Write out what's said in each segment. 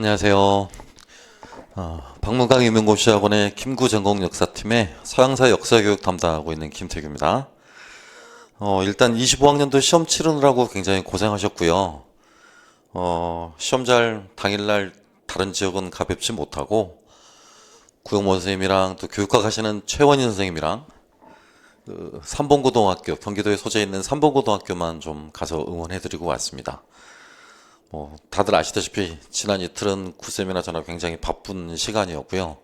안녕하세요. 박문강 임용고시학원의 김구전공역사팀의 서양사 역사교육 담당하고 있는 김태규입니다. 일단 25학년도 시험 치르느라고 굉장히 고생하셨고요. 시험잘 당일날 다른 지역은 가뵙지 못하고 구영모 선생님이랑 또 교육과 가시는 최원희 선생님이랑 삼봉고등학교, 경기도에 소재해 있는 삼봉고등학교만 좀 가서 응원해드리고 왔습니다. 다들 아시다시피 지난 이틀은 구쌤이나 저나 굉장히 바쁜 시간이었고요.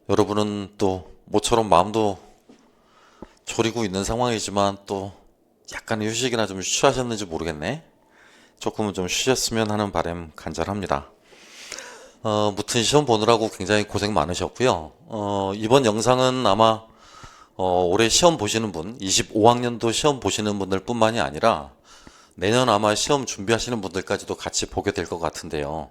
여러분은 또 모처럼 마음도 졸이고 있는 상황이지만 또 약간의 휴식이나 좀 취하셨는지 모르겠네. 조금은 좀 쉬셨으면 하는 바람 간절합니다. 무튼 시험 보느라고 굉장히 고생 많으셨고요. 이번 영상은 아마 올해 시험 보시는 분, 25학년도 시험 보시는 분들 뿐만이 아니라 내년 아마 시험 준비하시는 분들까지도 같이 보게 될 것 같은데요.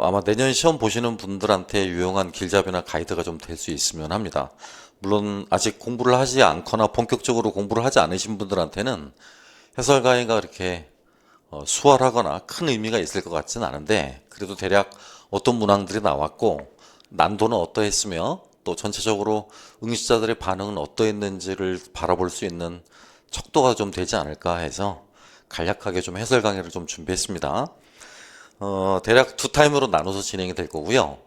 아마 내년 시험 보시는 분들한테 유용한 길잡이나 가이드가 좀 될 수 있으면 합니다. 물론 아직 공부를 하지 않거나 본격적으로 공부를 하지 않으신 분들한테는 해설 강의가 그렇게 수월하거나 큰 의미가 있을 것 같지는 않은데, 그래도 대략 어떤 문항들이 나왔고 난도는 어떠했으며 또 전체적으로 응시자들의 반응은 어떠했는지를 바라볼 수 있는 척도가 좀 되지 않을까 해서 간략하게 좀 해설 강의를 좀 준비했습니다. 대략 두 타임으로 나눠서 진행이 될 거고요.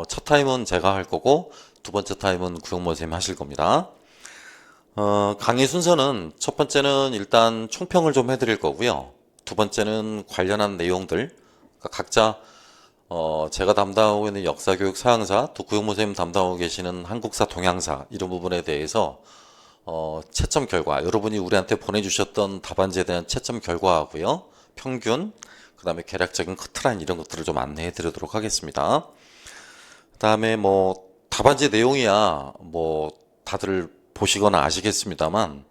첫 타임은 제가 할 거고 두 번째 타임은 구영모 선생님이 하실 겁니다. 강의 순서는 첫 번째는 일단 총평을 좀 해드릴 거고요. 두 번째는 관련한 내용들, 그러니까 각자 제가 담당하고 있는 역사교육 서양사, 또 구영모 선생님 담당하고 계시는 한국사 동양사 이런 부분에 대해서 채점 결과, 여러분이 우리한테 보내주셨던 답안지에 대한 채점 결과하고요, 평균, 그 다음에 개략적인 커트라인 이런 것들을 좀 안내해 드리도록 하겠습니다. 그 다음에 답안지 내용이야 다들 보시거나 아시겠습니다만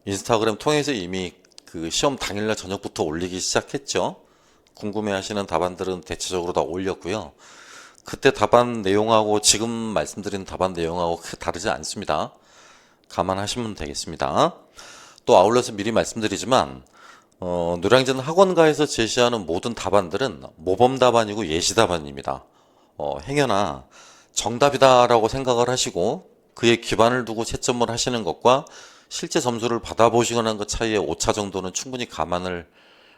인스타그램 통해서 이미 그 시험 당일날 저녁부터 올리기 시작했죠. 궁금해 하시는 답안들은 대체적으로 다 올렸고요. 그때 답안 내용하고 지금 말씀드린 답안 내용하고 크게 다르지 않습니다. 감안하시면 되겠습니다. 또 아울러서 미리 말씀드리지만 노량진 학원가에서 제시하는 모든 답안들은 모범 답안이고 예시 답안입니다. 행여나 정답이다라고 생각을 하시고 그에 기반을 두고 채점을 하시는 것과 실제 점수를 받아보시거나 하는 것 사이의 오차 정도는 충분히 감안을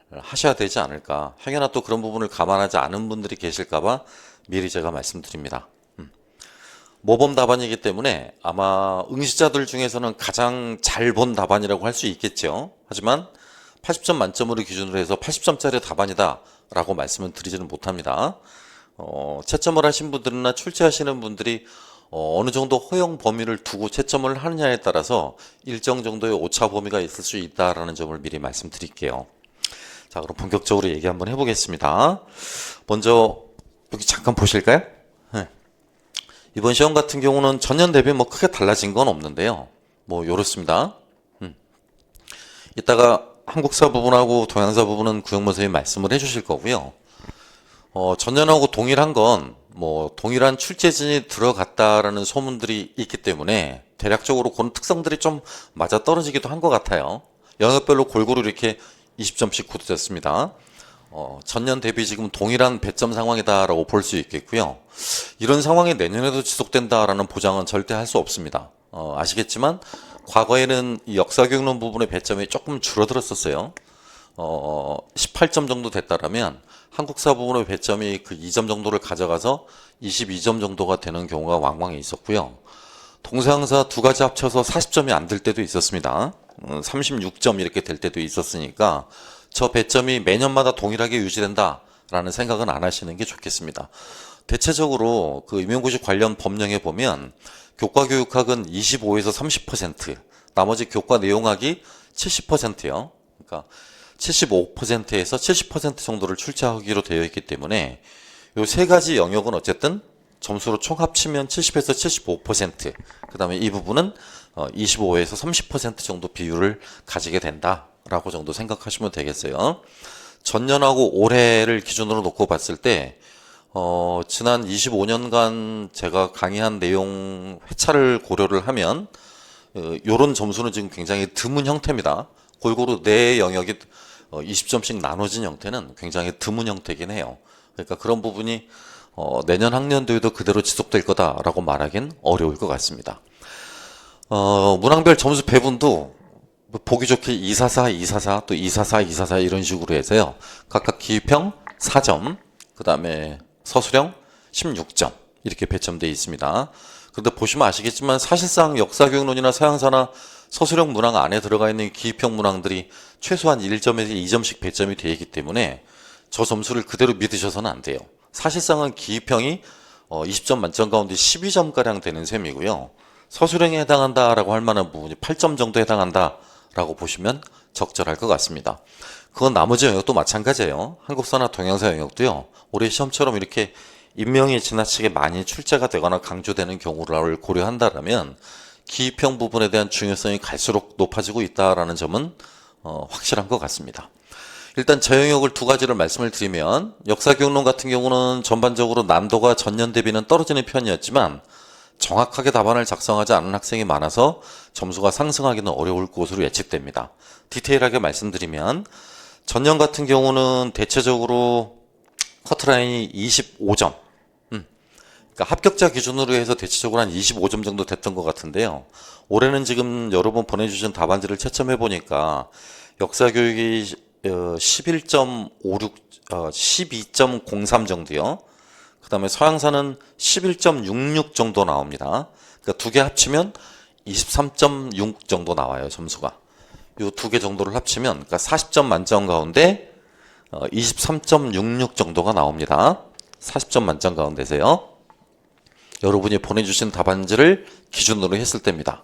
하셔야 되지 않을까. 행여나 또 그런 부분을 감안하지 않은 분들이 계실까봐 미리 제가 말씀드립니다. 모범 답안이기 때문에 아마 응시자들 중에서는 가장 잘 본 답안이라고 할 수 있겠죠. 하지만 80점 만점으로 기준으로 해서 80점짜리 답안이다 라고 말씀은 드리지는 못합니다. 채점을 하신 분들이나 출제하시는 분들이 어느 정도 허용 범위를 두고 채점을 하느냐에 따라서 일정 정도의 오차 범위가 있을 수 있다라는 점을 미리 말씀드릴게요. 자, 그럼 본격적으로 얘기 한번 해보겠습니다. 먼저 여기 잠깐 보실까요? 네. 이번 시험 같은 경우는 전년 대비 크게 달라진 건 없는데요. 요렇습니다. 이따가 한국사 부분하고 동양사 부분은 구영모 선생님이 말씀을 해주실 거고요. 전년하고 동일한 건 동일한 출제진이 들어갔다라는 소문들이 있기 때문에 대략적으로 그런 특성들이 좀 맞아 떨어지기도 한 것 같아요. 영역별로 골고루 이렇게 20점씩 굳어졌습니다. 전년 대비 지금 동일한 배점 상황이다라고 볼 수 있겠고요. 이런 상황이 내년에도 지속된다라는 보장은 절대 할 수 없습니다. 아시겠지만 과거에는 이 역사교육론 부분의 배점이 조금 줄어들었었어요. 18점 정도 됐다라면 한국사 부분의 배점이 그 2점 정도를 가져가서 22점 정도가 되는 경우가 왕왕 있었고요. 동서양사 두 가지 합쳐서 40점이 안 될 때도 있었습니다. 36점 이렇게 될 때도 있었으니까 저 배점이 매년마다 동일하게 유지된다라는 생각은 안 하시는 게 좋겠습니다. 대체적으로 그 임용고시 관련 법령에 보면 교과교육학은 25에서 30%, 나머지 교과 내용학이 70%요. 그러니까 75%에서 70% 정도를 출제하기로 되어 있기 때문에 이 세 가지 영역은 어쨌든 점수로 총 합치면 70에서 75%, 그 다음에 이 부분은 25에서 30% 정도 비율을 가지게 된다라고 정도 생각하시면 되겠어요. 전년하고 올해를 기준으로 놓고 봤을 때 지난 25년간 제가 강의한 내용 회차를 고려를 하면 요런 점수는 지금 굉장히 드문 형태입니다. 골고루 네 영역이 20점씩 나눠진 형태는 굉장히 드문 형태긴 해요. 그러니까 그런 부분이 내년 학년도에도 그대로 지속될 거다라고 말하긴 어려울 것 같습니다. 문항별 점수 배분도 보기 좋게 244, 244, 또 244, 244 이런 식으로 해서요. 각각 기입형 4점, 그 다음에 서술형 16점 이렇게 배점되어 있습니다. 그런데 보시면 아시겠지만 사실상 역사교육론이나 서양사나 서술형 문항 안에 들어가 있는 기입형 문항들이 최소한 1점에서 2점씩 배점이 되어 있기 때문에 저 점수를 그대로 믿으셔서는 안 돼요. 사실상은 기입형이 20점 만점 가운데 12점가량 되는 셈이고요. 서술형에 해당한다라고 할 만한 부분이 8점 정도 해당한다라고 보시면 적절할 것 같습니다. 그건 나머지 영역도 마찬가지예요. 한국사나 동양사 영역도요. 올해 시험처럼 이렇게 인명이 지나치게 많이 출제가 되거나 강조되는 경우를 고려한다면 기입형 부분에 대한 중요성이 갈수록 높아지고 있다는 점은 확실한 것 같습니다. 일단 저 영역을 두 가지를 말씀을 드리면 역사교육론 같은 경우는 전반적으로 난도가 전년 대비는 떨어지는 편이었지만 정확하게 답안을 작성하지 않은 학생이 많아서 점수가 상승하기는 어려울 것으로 예측됩니다. 디테일하게 말씀드리면 전년 같은 경우는 대체적으로 커트라인이 25점, 그러니까 합격자 기준으로 해서 대체적으로 한 25점 정도 됐던 것 같은데요. 올해는 지금 여러분 보내주신 답안지를 채점해 보니까 역사교육이 11.56, 12.03 정도요. 그 다음에 서양사는 11.66 정도 나옵니다. 그러니까 두 개 합치면 23.6 정도 나와요, 점수가. 이 두 개 정도를 합치면, 그러니까 40점 만점 가운데 23.66 정도가 나옵니다. 40점 만점 가운데서요. 여러분이 보내주신 답안지를 기준으로 했을 때입니다.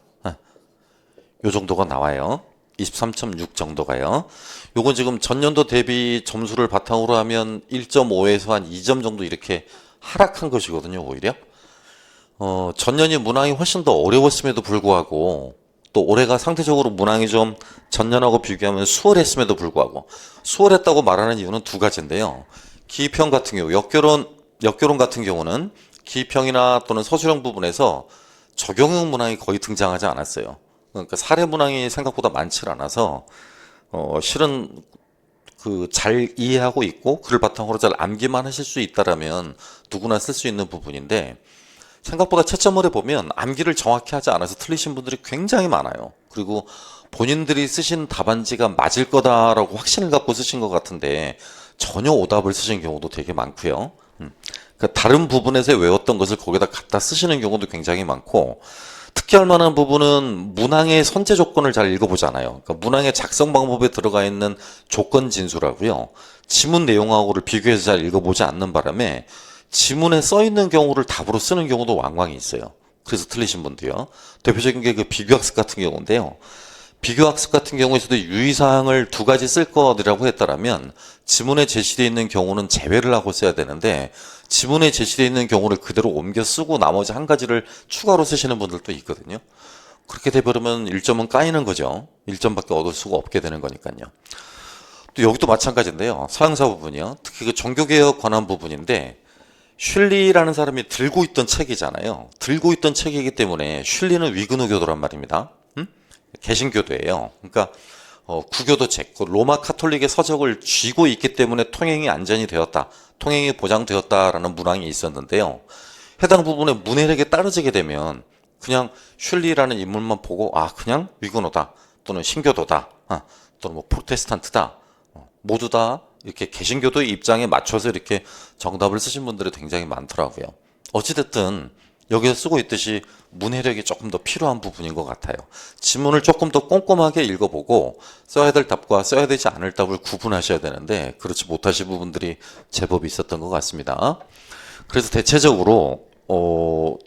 이 정도가 나와요. 23.6 정도가요. 요건 지금 전년도 대비 점수를 바탕으로 하면 1.5에서 한 2점 정도 이렇게 하락한 것이거든요, 오히려. 전년이 문항이 훨씬 더 어려웠음에도 불구하고 또 올해가 상대적으로 문항이 좀 전년하고 비교하면 수월했음에도 불구하고 수월했다고 말하는 이유는 두 가지인데요. 기입형 같은 경우, 역교론 같은 경우는 기입형이나 또는 서술형 부분에서 적용형 문항이 거의 등장하지 않았어요. 그러니까 사례 문항이 생각보다 많지 않아서 실은 잘 이해하고 있고 그를 바탕으로 잘 암기만 하실 수 있다라면 누구나 쓸 수 있는 부분인데 생각보다 채점을 해보면 암기를 정확히 하지 않아서 틀리신 분들이 굉장히 많아요. 그리고 본인들이 쓰신 답안지가 맞을 거다라고 확신을 갖고 쓰신 것 같은데 전혀 오답을 쓰신 경우도 되게 많고요. 그러니까 다른 부분에서 외웠던 것을 거기다 갖다 쓰시는 경우도 굉장히 많고 특히 할 만한 부분은 문항의 선제 조건을 잘 읽어보잖아요. 그러니까 문항의 작성 방법에 들어가 있는 조건 진수라고요. 지문 내용하고를 비교해서 잘 읽어보지 않는 바람에 지문에 써 있는 경우를 답으로 쓰는 경우도 왕왕이 있어요. 그래서 틀리신 분도요. 대표적인 게 그 비교학습 같은 경우인데요. 비교학습 같은 경우에서도 유의사항을 두 가지 쓸 거라고 했다라면 지문에 제시되어 있는 경우는 제외를 하고 써야 되는데 지문에 제시되어 있는 경우를 그대로 옮겨 쓰고 나머지 한 가지를 추가로 쓰시는 분들도 있거든요. 그렇게 돼버리면 1점은 까이는 거죠. 1점밖에 얻을 수가 없게 되는 거니까요. 또 여기도 마찬가지인데요. 서양사 부분이요. 특히 그 종교개혁 관한 부분인데 슐리라는 사람이 들고 있던 책이잖아요. 들고 있던 책이기 때문에 슐리는 위근우교도란 말입니다. 개신교도예요. 그러니까 구교도 책, 로마 카톨릭의 서적을 쥐고 있기 때문에 통행이 안전이 되었다, 통행이 보장되었다라는 문항이 있었는데요. 해당 부분에 문해력에 따라지게 되면 그냥 슐리라는 인물만 보고 그냥 위근호다 또는 신교도다 또는 뭐 프로테스탄트다 모두 다 이렇게 개신교도의 입장에 맞춰서 이렇게 정답을 쓰신 분들이 굉장히 많더라고요. 어찌됐든 여기서 쓰고 있듯이 문해력이 조금 더 필요한 부분인 것 같아요. 지문을 조금 더 꼼꼼하게 읽어보고 써야 될 답과 써야 되지 않을 답을 구분하셔야 되는데 그렇지 못하신 부분들이 제법 있었던 것 같습니다. 그래서 대체적으로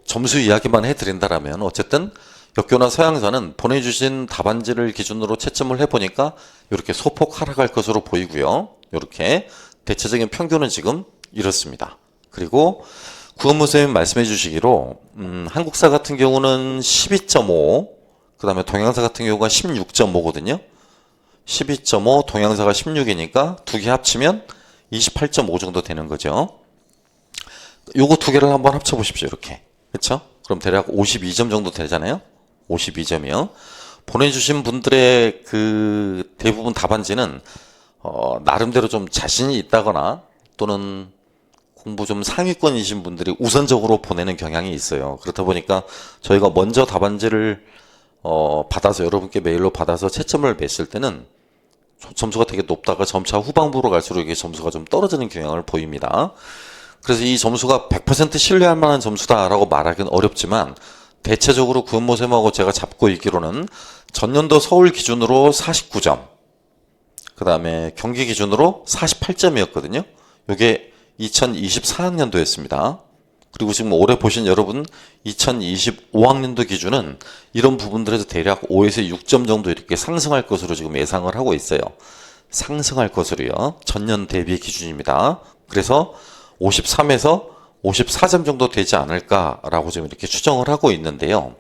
점수 이야기만 해드린다라면 어쨌든 역교나 서양사는 보내주신 답안지를 기준으로 채점을 해보니까 이렇게 소폭 하락할 것으로 보이고요. 이렇게 대체적인 평균은 지금 이렇습니다. 그리고 구원무 선생님 말씀해 주시기로 한국사 같은 경우는 12.5, 그 다음에 동양사 같은 경우가 16.5거든요. 12.5, 동양사가 16이니까 두 개 합치면 28.5 정도 되는 거죠. 요거 두 개를 한번 합쳐 보십시오. 이렇게. 그렇죠? 그럼 대략 52점 정도 되잖아요. 52점이요. 보내주신 분들의 그 대부분 답안지는 나름대로 좀 자신이 있다거나 또는 공부 좀 상위권이신 분들이 우선적으로 보내는 경향이 있어요. 그렇다 보니까 저희가 먼저 답안지를 받아서 여러분께 메일로 받아서 채점을 맺을 때는 점수가 되게 높다가 점차 후반부로 갈수록 이게 점수가 좀 떨어지는 경향을 보입니다. 그래서 이 점수가 100% 신뢰할 만한 점수다라고 말하기는 어렵지만 대체적으로 구현모셈하고 제가 잡고 있기로는 전년도 서울 기준으로 49점, 그 다음에 경기 기준으로 48점이었거든요. 이게 2024학년도였습니다. 그리고 지금 올해 보신 여러분 2025학년도 기준은 이런 부분들에서 대략 5에서 6점 정도 이렇게 상승할 것으로 지금 예상을 하고 있어요. 상승할 것으로요. 전년 대비 기준입니다. 그래서 53에서 54점 정도 되지 않을까라고 지금 이렇게 추정을 하고 있는데요.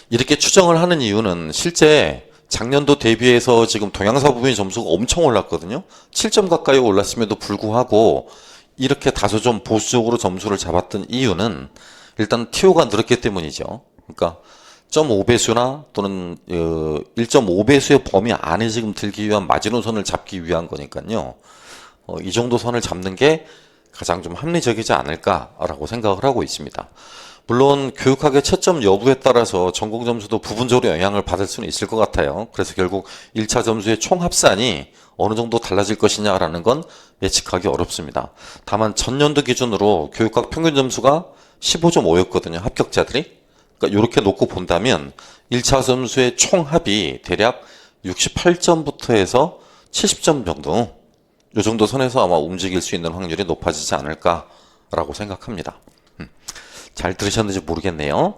이렇게 추정을 하는 이유는 실제 작년도 대비해서 지금 동양사 부분의 점수가 엄청 올랐거든요. 7점 가까이 올랐음에도 불구하고 이렇게 다소 좀 보수적으로 점수를 잡았던 이유는 일단 TO가 늘었기 때문이죠. 그러니까 0.5배수나 또는 1.5배수의 범위 안에 지금 들기 위한 마지노선을 잡기 위한 거니까요. 이 정도 선을 잡는 게 가장 좀 합리적이지 않을까라고 생각을 하고 있습니다. 물론 교육학의 채점 여부에 따라서 전공 점수도 부분적으로 영향을 받을 수는 있을 것 같아요. 그래서 결국 1차 점수의 총 합산이 어느 정도 달라질 것이냐라는 건 예측하기 어렵습니다. 다만 전년도 기준으로 교육학 평균 점수가 15.5였거든요. 합격자들이. 그러니까 이렇게 놓고 본다면 1차 점수의 총 합이 대략 68점부터 해서 70점 정도, 이 정도 선에서 아마 움직일 수 있는 확률이 높아지지 않을까라고 생각합니다. 잘 들으셨는지 모르겠네요.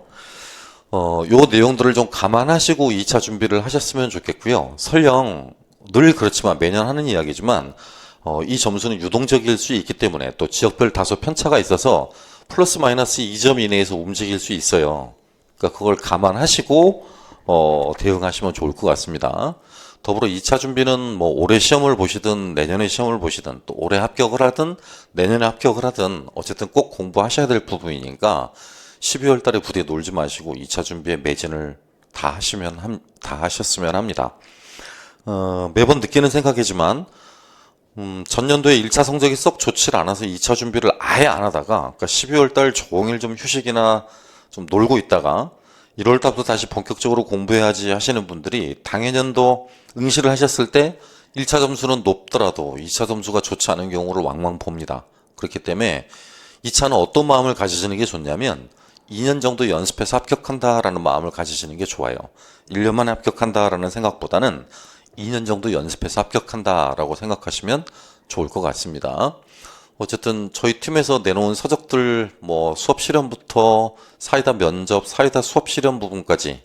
요 내용들을 좀 감안하시고 2차 준비를 하셨으면 좋겠고요. 설령 늘 그렇지만 매년 하는 이야기지만 이 점수는 유동적일 수 있기 때문에 또 지역별 다소 편차가 있어서 플러스 마이너스 2점 이내에서 움직일 수 있어요. 그러니까 그걸 감안하시고 대응하시면 좋을 것 같습니다. 더불어 2차 준비는 뭐 올해 시험을 보시든 내년에 시험을 보시든 또 올해 합격을 하든 내년에 합격을 하든 어쨌든 꼭 공부하셔야 될 부분이니까 12월 달에 부대에 놀지 마시고 2차 준비에 매진을 다 하셨으면 합니다. 매번 느끼는 생각이지만 전년도에 1차 성적이 썩 좋지 않아서 2차 준비를 아예 안 하다가 그러니까 12월 달 종일 좀 휴식이나 좀 놀고 있다가 1월 달부터 다시 본격적으로 공부해야지 하시는 분들이 당해년도 응시를 하셨을 때 1차 점수는 높더라도 2차 점수가 좋지 않은 경우를 왕왕 봅니다. 그렇기 때문에 2차는 어떤 마음을 가지시는 게 좋냐면 2년 정도 연습해서 합격한다라는 마음을 가지시는 게 좋아요. 1년 만에 합격한다라는 생각보다는 2년 정도 연습해서 합격한다라고 생각하시면 좋을 것 같습니다. 어쨌든 저희 팀에서 내놓은 서적들 뭐 수업 실험부터 사이다 면접, 사이다 수업 실험 부분까지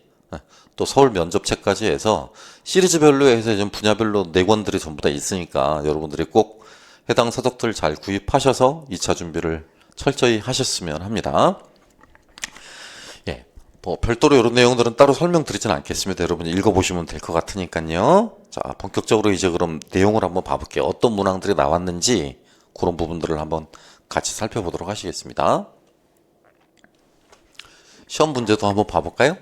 또 서울 면접책까지 해서 시리즈별로 해서 지금 분야별로 4권들이 전부 다 있으니까 여러분들이 꼭 해당 서적들 잘 구입하셔서 2차 준비를 철저히 하셨으면 합니다. 예, 뭐 별도로 이런 내용들은 따로 설명드리진 않겠습니다. 여러분 읽어보시면 될 것 같으니까요. 자, 본격적으로 이제 그럼 내용을 한번 봐볼게요. 어떤 문항들이 나왔는지 그런 부분들을 한번 같이 살펴보도록 하시겠습니다. 시험 문제도 한번 봐볼까요?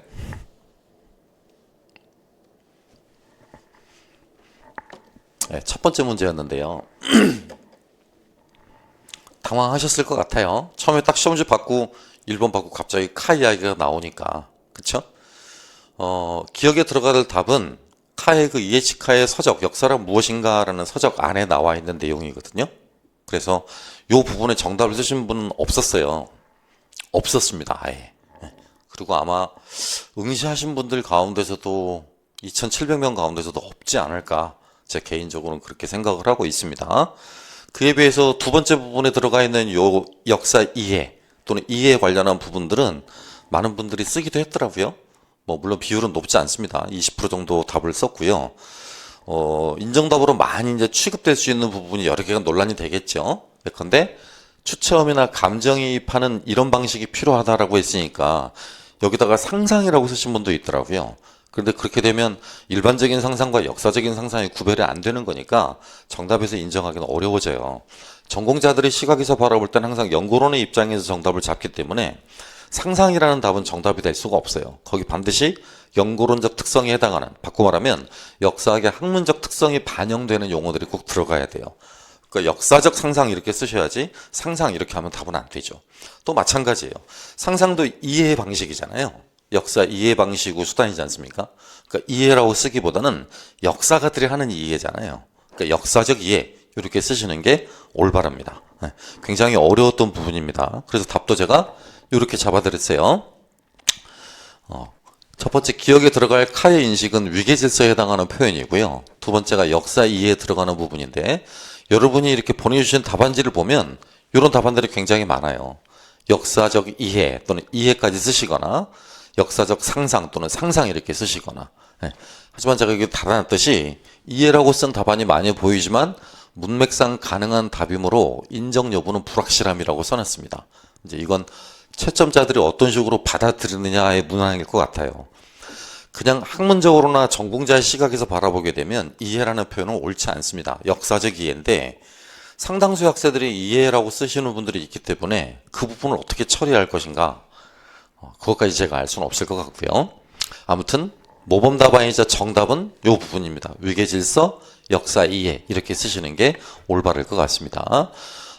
네, 첫 번째 문제였는데요. 당황하셨을 것 같아요. 처음에 딱 시험지 받고 1번 받고 갑자기 카 이야기가 나오니까 그쵸? 기억에 들어가야 될 답은 카의 그 이에치카의 서적 역사란 무엇인가 라는 서적 안에 나와 있는 내용이거든요. 그래서 이 부분에 정답을 쓰신 분은 없었어요. 없었습니다. 아예. 그리고 아마 응시하신 분들 가운데서도 2,700명 가운데서도 없지 않을까 제 개인적으로는 그렇게 생각을 하고 있습니다. 그에 비해서 두 번째 부분에 들어가 있는 요 역사 이해 또는 이해에 관련한 부분들은 많은 분들이 쓰기도 했더라고요. 뭐 물론 비율은 높지 않습니다. 20% 정도 답을 썼고요. 인정답으로 많이 이제 취급될 수 있는 부분이 여러 개가 논란이 되겠죠. 예컨대 추체험이나 감정이입하는 이런 방식이 필요하다라고 했으니까 여기다가 상상이라고 쓰신 분도 있더라고요. 그런데 그렇게 되면 일반적인 상상과 역사적인 상상이 구별이 안 되는 거니까 정답에서 인정하기는 어려워져요. 전공자들이 시각에서 바라볼 때는 항상 연구론의 입장에서 정답을 잡기 때문에 상상이라는 답은 정답이 될 수가 없어요. 거기 반드시 연고론적 특성에 해당하는, 바꿔 말하면 역사학의 학문적 특성이 반영되는 용어들이 꼭 들어가야 돼요. 그러니까 역사적 상상 이렇게 쓰셔야지 상상 이렇게 하면 답은 안 되죠. 또 마찬가지예요. 상상도 이해의 방식이잖아요. 역사 이해 방식의 수단이지 않습니까? 그러니까 이해라고 쓰기보다는 역사가들이 하는 이해잖아요. 그러니까 역사적 이해 이렇게 쓰시는 게 올바릅니다. 굉장히 어려웠던 부분입니다. 그래서 답도 제가 이렇게 잡아드렸어요. 첫 번째 기억에 들어갈 카의 인식은 위계질서에 해당하는 표현이고요. 두 번째가 역사 이해에 들어가는 부분인데 여러분이 이렇게 보내주신 답안지를 보면 이런 답안들이 굉장히 많아요. 역사적 이해 또는 이해까지 쓰시거나 역사적 상상 또는 상상 이렇게 쓰시거나. 하지만 제가 여기 달아놨듯이 이해라고 쓴 답안이 많이 보이지만 문맥상 가능한 답이므로 인정 여부는 불확실함이라고 써놨습니다. 이제 이건 채점자들이 어떤 식으로 받아들이느냐의 문항일 것 같아요. 그냥 학문적으로나 전공자의 시각에서 바라보게 되면 이해라는 표현은 옳지 않습니다. 역사적 이해인데 상당수 학생들이 이해라고 쓰시는 분들이 있기 때문에 그 부분을 어떻게 처리할 것인가 그것까지 제가 알 수는 없을 것 같고요. 아무튼 모범 답안이자 정답은 이 부분입니다. 위계질서, 역사 이해 이렇게 쓰시는 게 올바를 것 같습니다.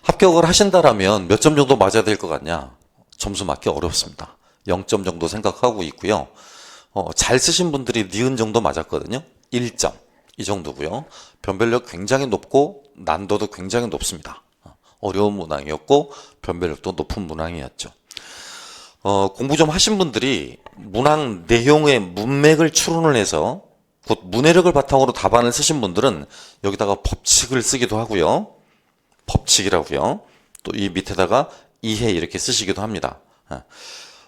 합격을 하신다라면 몇 점 정도 맞아야 될 것 같냐? 점수 맞기 어렵습니다. 0점 정도 생각하고 있고요. 잘 쓰신 분들이 니은 정도 맞았거든요. 1점 이 정도고요. 변별력 굉장히 높고 난도도 굉장히 높습니다. 어려운 문항이었고 변별력도 높은 문항이었죠. 공부 좀 하신 분들이 문항 내용의 문맥을 추론을 해서 곧 문해력을 바탕으로 답안을 쓰신 분들은 여기다가 법칙을 쓰기도 하고요. 법칙이라고요. 또 이 밑에다가 이해 이렇게 쓰시기도 합니다.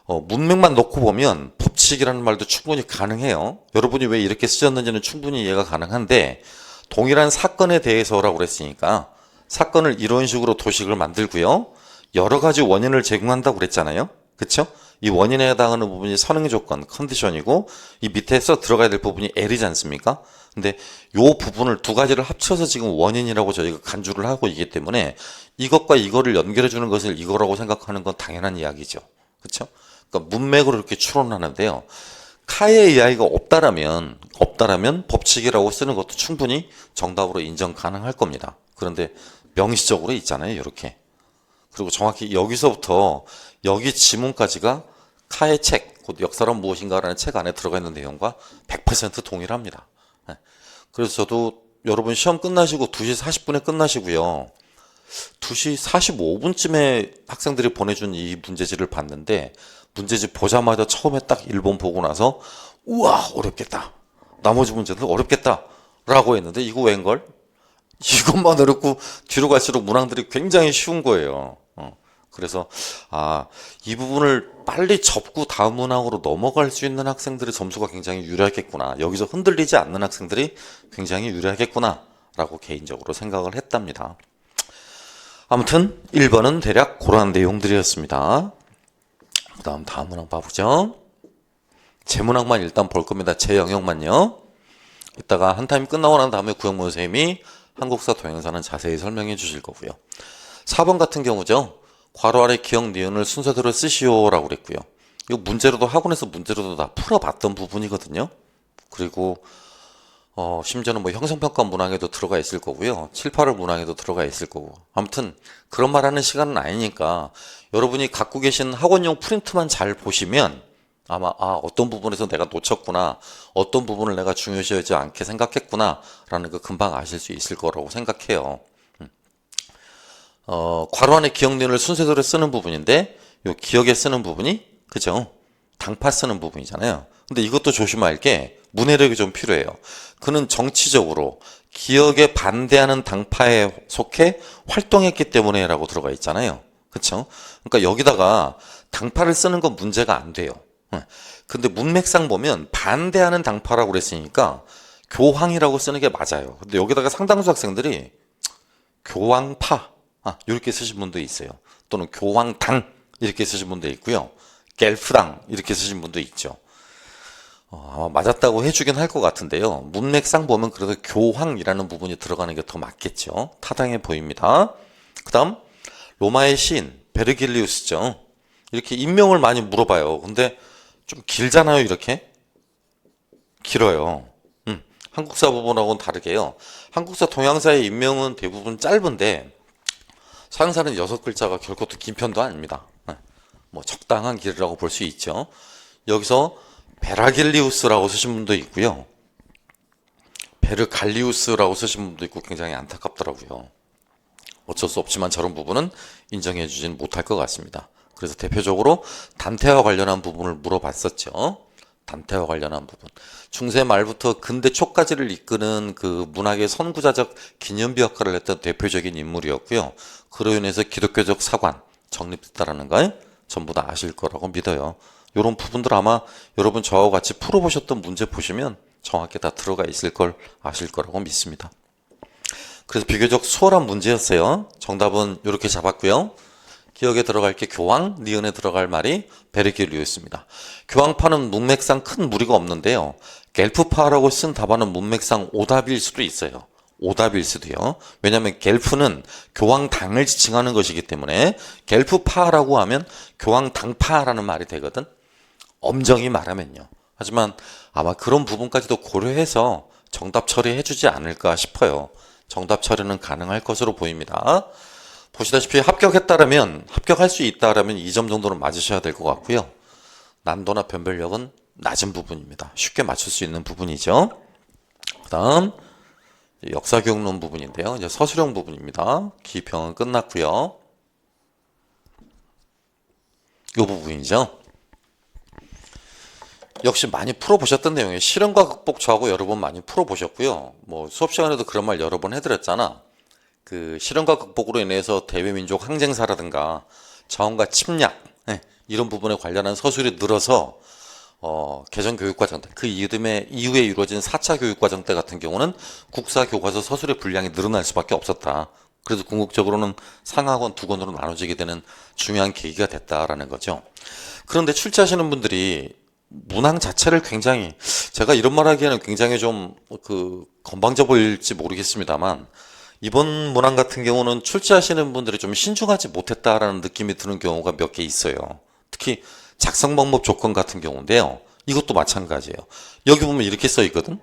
문맥만 놓고 보면 법칙이라는 말도 충분히 가능해요. 여러분이 왜 이렇게 쓰셨는지는 충분히 이해가 가능한데 동일한 사건에 대해서라고 그랬으니까 사건을 이런 식으로 도식을 만들고요. 여러 가지 원인을 제공한다고 그랬잖아요. 그쵸? 이 원인에 해당하는 부분이 선행 조건, 컨디션이고 이 밑에서 들어가야 될 부분이 L이지 않습니까? 근데 요 부분을 두 가지를 합쳐서 지금 원인이라고 저희가 간주를 하고 있기 때문에 이것과 이거를 연결해 주는 것을 이거라고 생각하는 건 당연한 이야기죠. 그쵸? 그러니까 문맥으로 이렇게 추론하는데요. 카의 이야기가 없다라면 법칙이라고 쓰는 것도 충분히 정답으로 인정 가능할 겁니다. 그런데 명시적으로 있잖아요. 이렇게. 그리고 정확히 여기서부터 여기 지문까지가 카의 책, 곧 역사란 무엇인가라는 책 안에 들어가 있는 내용과 100% 동일합니다. 그래서 저도 여러분 시험 끝나시고 2시 40분에 끝나시고요. 2시 45분쯤에 학생들이 보내준 이 문제지를 봤는데 문제지 보자마자 처음에 딱 1번 보고 나서 우와 어렵겠다. 나머지 문제도 어렵겠다 라고 했는데 이거 웬걸? 이것만 어렵고 뒤로 갈수록 문항들이 굉장히 쉬운 거예요. 그래서 이 부분을 빨리 접고 다음 문항으로 넘어갈 수 있는 학생들의 점수가 굉장히 유리하겠구나. 여기서 흔들리지 않는 학생들이 굉장히 유리하겠구나 라고 개인적으로 생각을 했답니다. 아무튼 1번은 대략 그러한 내용들이었습니다. 그 다음 문항 봐보죠. 제 문항만 일단 볼 겁니다. 제 영역만요. 이따가 한 타임 끝나고 난 다음에 구영모 선생님이 한국사 동영상은 자세히 설명해 주실 거고요. 4번 같은 경우죠. 괄호 아래 기억 니은을 순서대로 쓰시오라고 그랬고요. 이거 문제로도 학원에서 문제로도 다 풀어봤던 부분이거든요. 그리고 심지어는 뭐 형성평가 문항에도 들어가 있을 거고요. 7, 8월 문항에도 들어가 있을 거고. 아무튼 그런 말 하는 시간은 아니니까 여러분이 갖고 계신 학원용 프린트만 잘 보시면 아마 어떤 부분에서 내가 놓쳤구나, 어떤 부분을 내가 중요시하지 않게 생각했구나 라는 거 금방 아실 수 있을 거라고 생각해요. 괄호 안에 기억 니은을 순서대로 쓰는 부분인데 요 기억에 쓰는 부분이 그죠? 당파 쓰는 부분이잖아요. 근데 이것도 조심할 게 문해력이 좀 필요해요. 그는 정치적으로 기억에 반대하는 당파에 속해 활동했기 때문에 라고 들어가 있잖아요. 그쵸? 그러니까 여기다가 당파를 쓰는 건 문제가 안 돼요. 근데 문맥상 보면 반대하는 당파라고 그랬으니까 교황이라고 쓰는 게 맞아요. 근데 여기다가 상당수 학생들이 교황파 이렇게 쓰신 분도 있어요. 또는 교황당 이렇게 쓰신 분도 있고요. 겔프당 이렇게 쓰신 분도 있죠. 아마 맞았다고 해주긴 할 것 같은데요. 문맥상 보면 그래도 교황이라는 부분이 들어가는 게 더 맞겠죠. 타당해 보입니다. 그 다음 로마의 시인 베르길리우스죠. 이렇게 인명을 많이 물어봐요. 근데 좀 길잖아요. 이렇게 길어요. 한국사 부분하고는 다르게요. 한국사 동양사의 인명은 대부분 짧은데 서양사는 6글자가 결코 긴 편도 아닙니다. 뭐 적당한 길이라고 볼 수 있죠. 여기서 베라길리우스라고 쓰신 분도 있고요. 베르갈리우스라고 쓰신 분도 있고 굉장히 안타깝더라고요. 어쩔 수 없지만 저런 부분은 인정해 주진 못할 것 같습니다. 그래서 대표적으로 단테와 관련한 부분을 물어봤었죠. 단테와 관련한 부분. 중세 말부터 근대 초까지를 이끄는 그 문학의 선구자적 기념비 역할을 했던 대표적인 인물이었고요. 그로 인해서 기독교적 사관 정립됐다라는 걸 전부 다 아실 거라고 믿어요. 이런 부분들 아마 여러분 저와 같이 풀어보셨던 문제 보시면 정확히 다 들어가 있을 걸 아실 거라고 믿습니다. 그래서 비교적 수월한 문제였어요. 정답은 이렇게 잡았고요. 기억에 들어갈 게 교황, 니은에 들어갈 말이 베르길리우스입니다. 교황파는 문맥상 큰 무리가 없는데요. 겔프파라고 쓴 답안은 문맥상 오답일 수도 있어요. 오답일 수도요. 왜냐하면 겔프는 교황당을 지칭하는 것이기 때문에 겔프파라고 하면 교황당파라는 말이 되거든. 엄정히 말하면요. 하지만 아마 그런 부분까지도 고려해서 정답 처리해주지 않을까 싶어요. 정답 처리는 가능할 것으로 보입니다. 보시다시피 합격할 수 있다라면 2점 정도는 맞으셔야 될 것 같고요. 난도나 변별력은 낮은 부분입니다. 쉽게 맞출 수 있는 부분이죠. 그 다음 역사교육론 부분인데요. 이제 서술형 부분입니다. 기평은 끝났고요. 이 부분이죠. 역시 많이 풀어보셨던 내용이에요. 실현과 극복 저하고 여러 번 많이 풀어보셨고요. 뭐 수업 시간에도 그런 말 여러 번 해드렸잖아. 그 실현과 극복으로 인해서 대외민족 항쟁사라든가 자원과 침략 이런 부분에 관련한 서술이 늘어서 개정교육과정 때 그 이후에 이루어진 4차 교육과정 때 같은 경우는 국사교과서 서술의 분량이 늘어날 수밖에 없었다. 그래서 궁극적으로는 상하권 두 권으로 나눠지게 되는 중요한 계기가 됐다라는 거죠. 그런데 출제하시는 분들이 문항 자체를 굉장히 제가 이런 말 하기에는 굉장히 좀 건방져 보일지 모르겠습니다만 이번 문항 같은 경우는 출제하시는 분들이 좀 신중하지 못했다라는 느낌이 드는 경우가 몇 개 있어요. 특히 작성 방법 조건 같은 경우인데요. 이것도 마찬가지예요. 여기 보면 이렇게 써 있거든.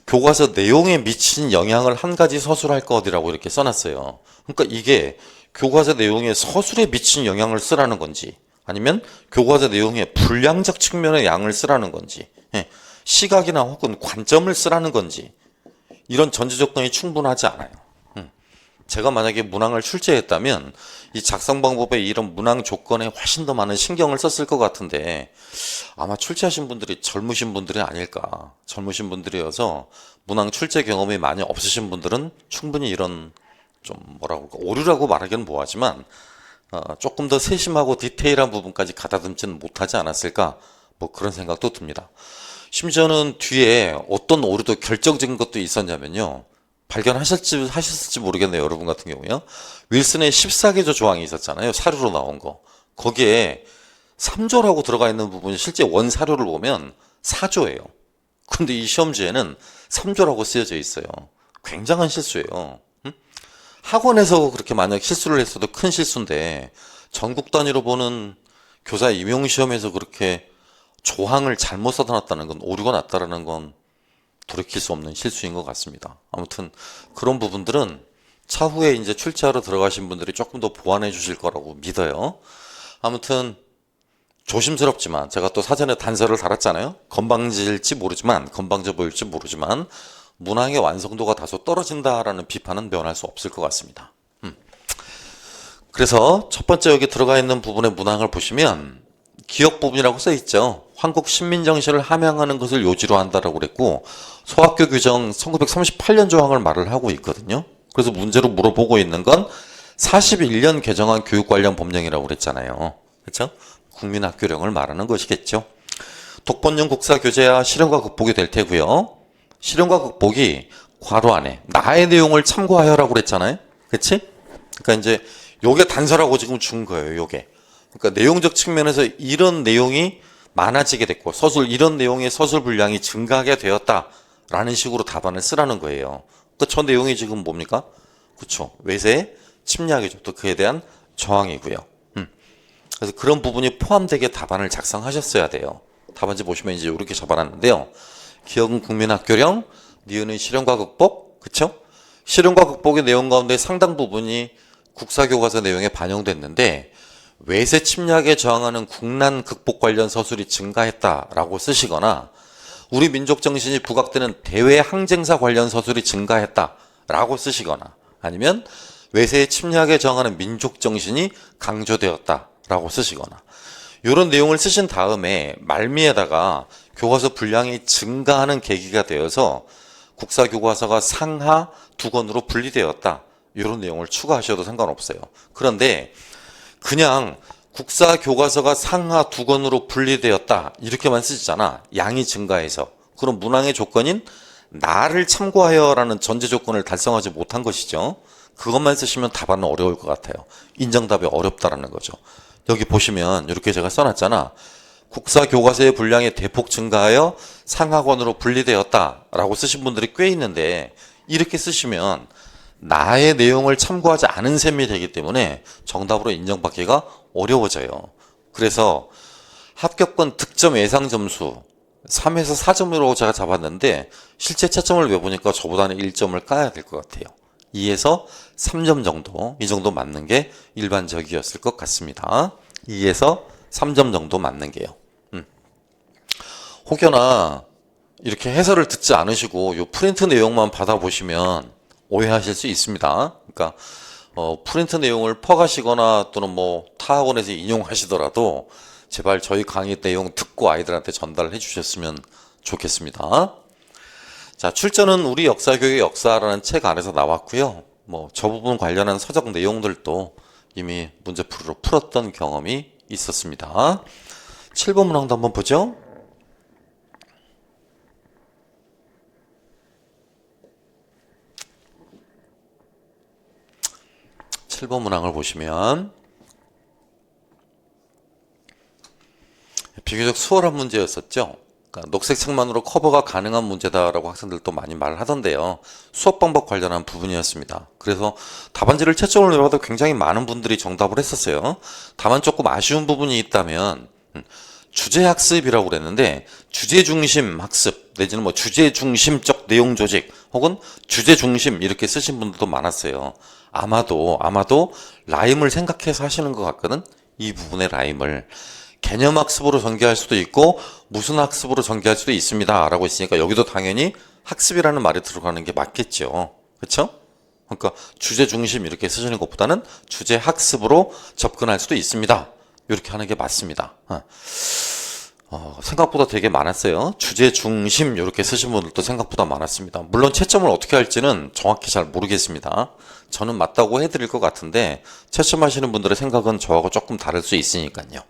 교과서 내용에 미친 영향을 한 가지 서술할 것이라고 이렇게 써놨어요. 그러니까 이게 교과서 내용에 서술에 미친 영향을 쓰라는 건지 아니면 교과서 내용에 분량적 측면의 양을 쓰라는 건지 시각이나 혹은 관점을 쓰라는 건지 이런 전제 조건이 충분하지 않아요. 제가 만약에 문항을 출제했다면 이 작성 방법에 이런 문항 조건에 훨씬 더 많은 신경을 썼을 것 같은데 아마 출제하신 분들이 젊으신 분들이 아닐까. 젊으신 분들이어서 문항 출제 경험이 많이 없으신 분들은 충분히 이런 좀 뭐라고 할까 오류라고 말하기는 뭐하지만 조금 더 세심하고 디테일한 부분까지 가다듬지는 못하지 않았을까 뭐 그런 생각도 듭니다. 심지어는 뒤에 어떤 오류도 결정적인 것도 있었냐면요. 발견하셨을지 모르겠네요. 여러분 같은 경우요. 윌슨의 14개조 조항이 있었잖아요. 사료로 나온 거. 거기에 3조라고 들어가 있는 부분이 실제 원 사료를 보면 4조예요. 근데 이 시험지에는 3조라고 쓰여져 있어요. 굉장한 실수예요. 학원에서 그렇게 만약 실수를 했어도 큰 실수인데 전국 단위로 보는 교사 임용시험에서 그렇게 조항을 잘못 써놨다는 건 오류가 났다라는 건 돌이킬 수 없는 실수인 것 같습니다. 아무튼 그런 부분들은 차후에 이제 출제하러 들어가신 분들이 조금 더 보완해 주실 거라고 믿어요. 아무튼 조심스럽지만 제가 또 사전에 단서를 달았잖아요. 건방질지 모르지만 건방져 보일지 모르지만 문항의 완성도가 다소 떨어진다라는 비판은 면할 수 없을 것 같습니다. 그래서 첫 번째 여기 들어가 있는 부분의 문항을 보시면 기억 부분이라고 써 있죠. 한국 신민 정신을 함양하는 것을 요지로 한다라고 그랬고 소학교 규정 1938년 조항을 말을 하고 있거든요. 그래서 문제로 물어보고 있는 건 41년 개정한 교육 관련 법령이라고 그랬잖아요. 그렇죠? 국민학교령을 말하는 것이겠죠. 독본용 국사 교재야 실현과 극복이 될 테고요. 실현과 극복이 괄호 안에 나의 내용을 참고하여라고 그랬잖아요. 그렇지? 그러니까 이제 요게 단서라고 지금 준 거예요. 요게. 그러니까 내용적 측면에서 이런 내용이 많아지게 됐고 이런 내용의 서술 분량이 증가하게 되었다라는 식으로 답안을 쓰라는 거예요. 그 저 내용이 지금 뭡니까? 그렇죠. 외세 침략이죠. 또 그에 대한 저항이고요. 그래서 그런 부분이 포함되게 답안을 작성하셨어야 돼요. 답안지 보시면 이제 이렇게 잡아놨는데요. 기억은 국민학교령, 니은은 실현과 극복, 그쵸? 실현과 극복의 내용 가운데 상당 부분이 국사교과서 내용에 반영됐는데 외세 침략에 저항하는 국난 극복 관련 서술이 증가했다라고 쓰시거나 우리 민족 정신이 부각되는 대외 항쟁사 관련 서술이 증가했다라고 쓰시거나 아니면 외세의 침략에 저항하는 민족 정신이 강조되었다라고 쓰시거나 이런 내용을 쓰신 다음에 말미에다가 교과서 분량이 증가하는 계기가 되어서 국사교과서가 상하 두 권으로 분리되었다. 이런 내용을 추가하셔도 상관없어요. 그런데 그냥 국사교과서가 상하 두 권으로 분리되었다. 이렇게만 쓰시잖아. 양이 증가해서. 그럼 문항의 조건인 나를 참고하여라는 전제 조건을 달성하지 못한 것이죠. 그것만 쓰시면 답안은 어려울 것 같아요. 인정답이 어렵다라는 거죠. 여기 보시면 이렇게 제가 써놨잖아. 국사교과서의 분량이 대폭 증가하여 상하권으로 분리되었다라고 쓰신 분들이 꽤 있는데 이렇게 쓰시면 나의 내용을 참고하지 않은 셈이 되기 때문에 정답으로 인정받기가 어려워져요. 그래서 합격권 득점 예상 점수 3에서 4점으로 제가 잡았는데 실제 채점을 외보니까 저보다는 1점을 까야 될 것 같아요. 2에서 3점 정도, 이 정도 맞는 게 일반적이었을 것 같습니다. 2에서 3점 정도 맞는 게요. 혹여나 이렇게 해설을 듣지 않으시고 이 프린트 내용만 받아보시면 오해하실 수 있습니다. 그러니까 프린트 내용을 퍼가시거나 또는 뭐 타학원에서 인용하시더라도 제발 저희 강의 내용 듣고 아이들한테 전달을 해주셨으면 좋겠습니다. 자, 출전은 우리 역사교육의 역사라는 책 안에서 나왔고요. 뭐 저 부분 관련한 서적 내용들도 이미 문제풀이로 풀었던 경험이 있었습니다. 7번 문항도 한번 보죠. 7번 문항을 보시면 비교적 수월한 문제였었죠. 그러니까 녹색 책만으로 커버가 가능한 문제다라고 학생들도 많이 말을 하던데요. 수업 방법 관련한 부분이었습니다. 그래서 답안지를 채점을 내봐도 굉장히 많은 분들이 정답을 했었어요. 다만 조금 아쉬운 부분이 있다면 주제 학습이라고 그랬는데 주제 중심 학습 내지는 뭐 주제 중심적 내용 조직 혹은 주제 중심 이렇게 쓰신 분들도 많았어요. 아마도 라임을 생각해서 하시는 것 같거든. 이 부분의 라임을 개념 학습으로 전개할 수도 있고 무슨 학습으로 전개할 수도 있습니다 라고 했으니까 여기도 당연히 학습이라는 말이 들어가는 게 맞겠죠. 그렇죠? 그러니까 주제 중심 이렇게 쓰시는 것보다는 주제 학습으로 접근할 수도 있습니다. 이렇게 하는 게 맞습니다. 생각보다 되게 많았어요. 주제 중심 이렇게 쓰신 분들도 생각보다 많았습니다. 물론 채점을 어떻게 할지는 정확히 잘 모르겠습니다. 저는 맞다고 해드릴 것 같은데 채점하시는 분들의 생각은 저하고 조금 다를 수 있으니까요.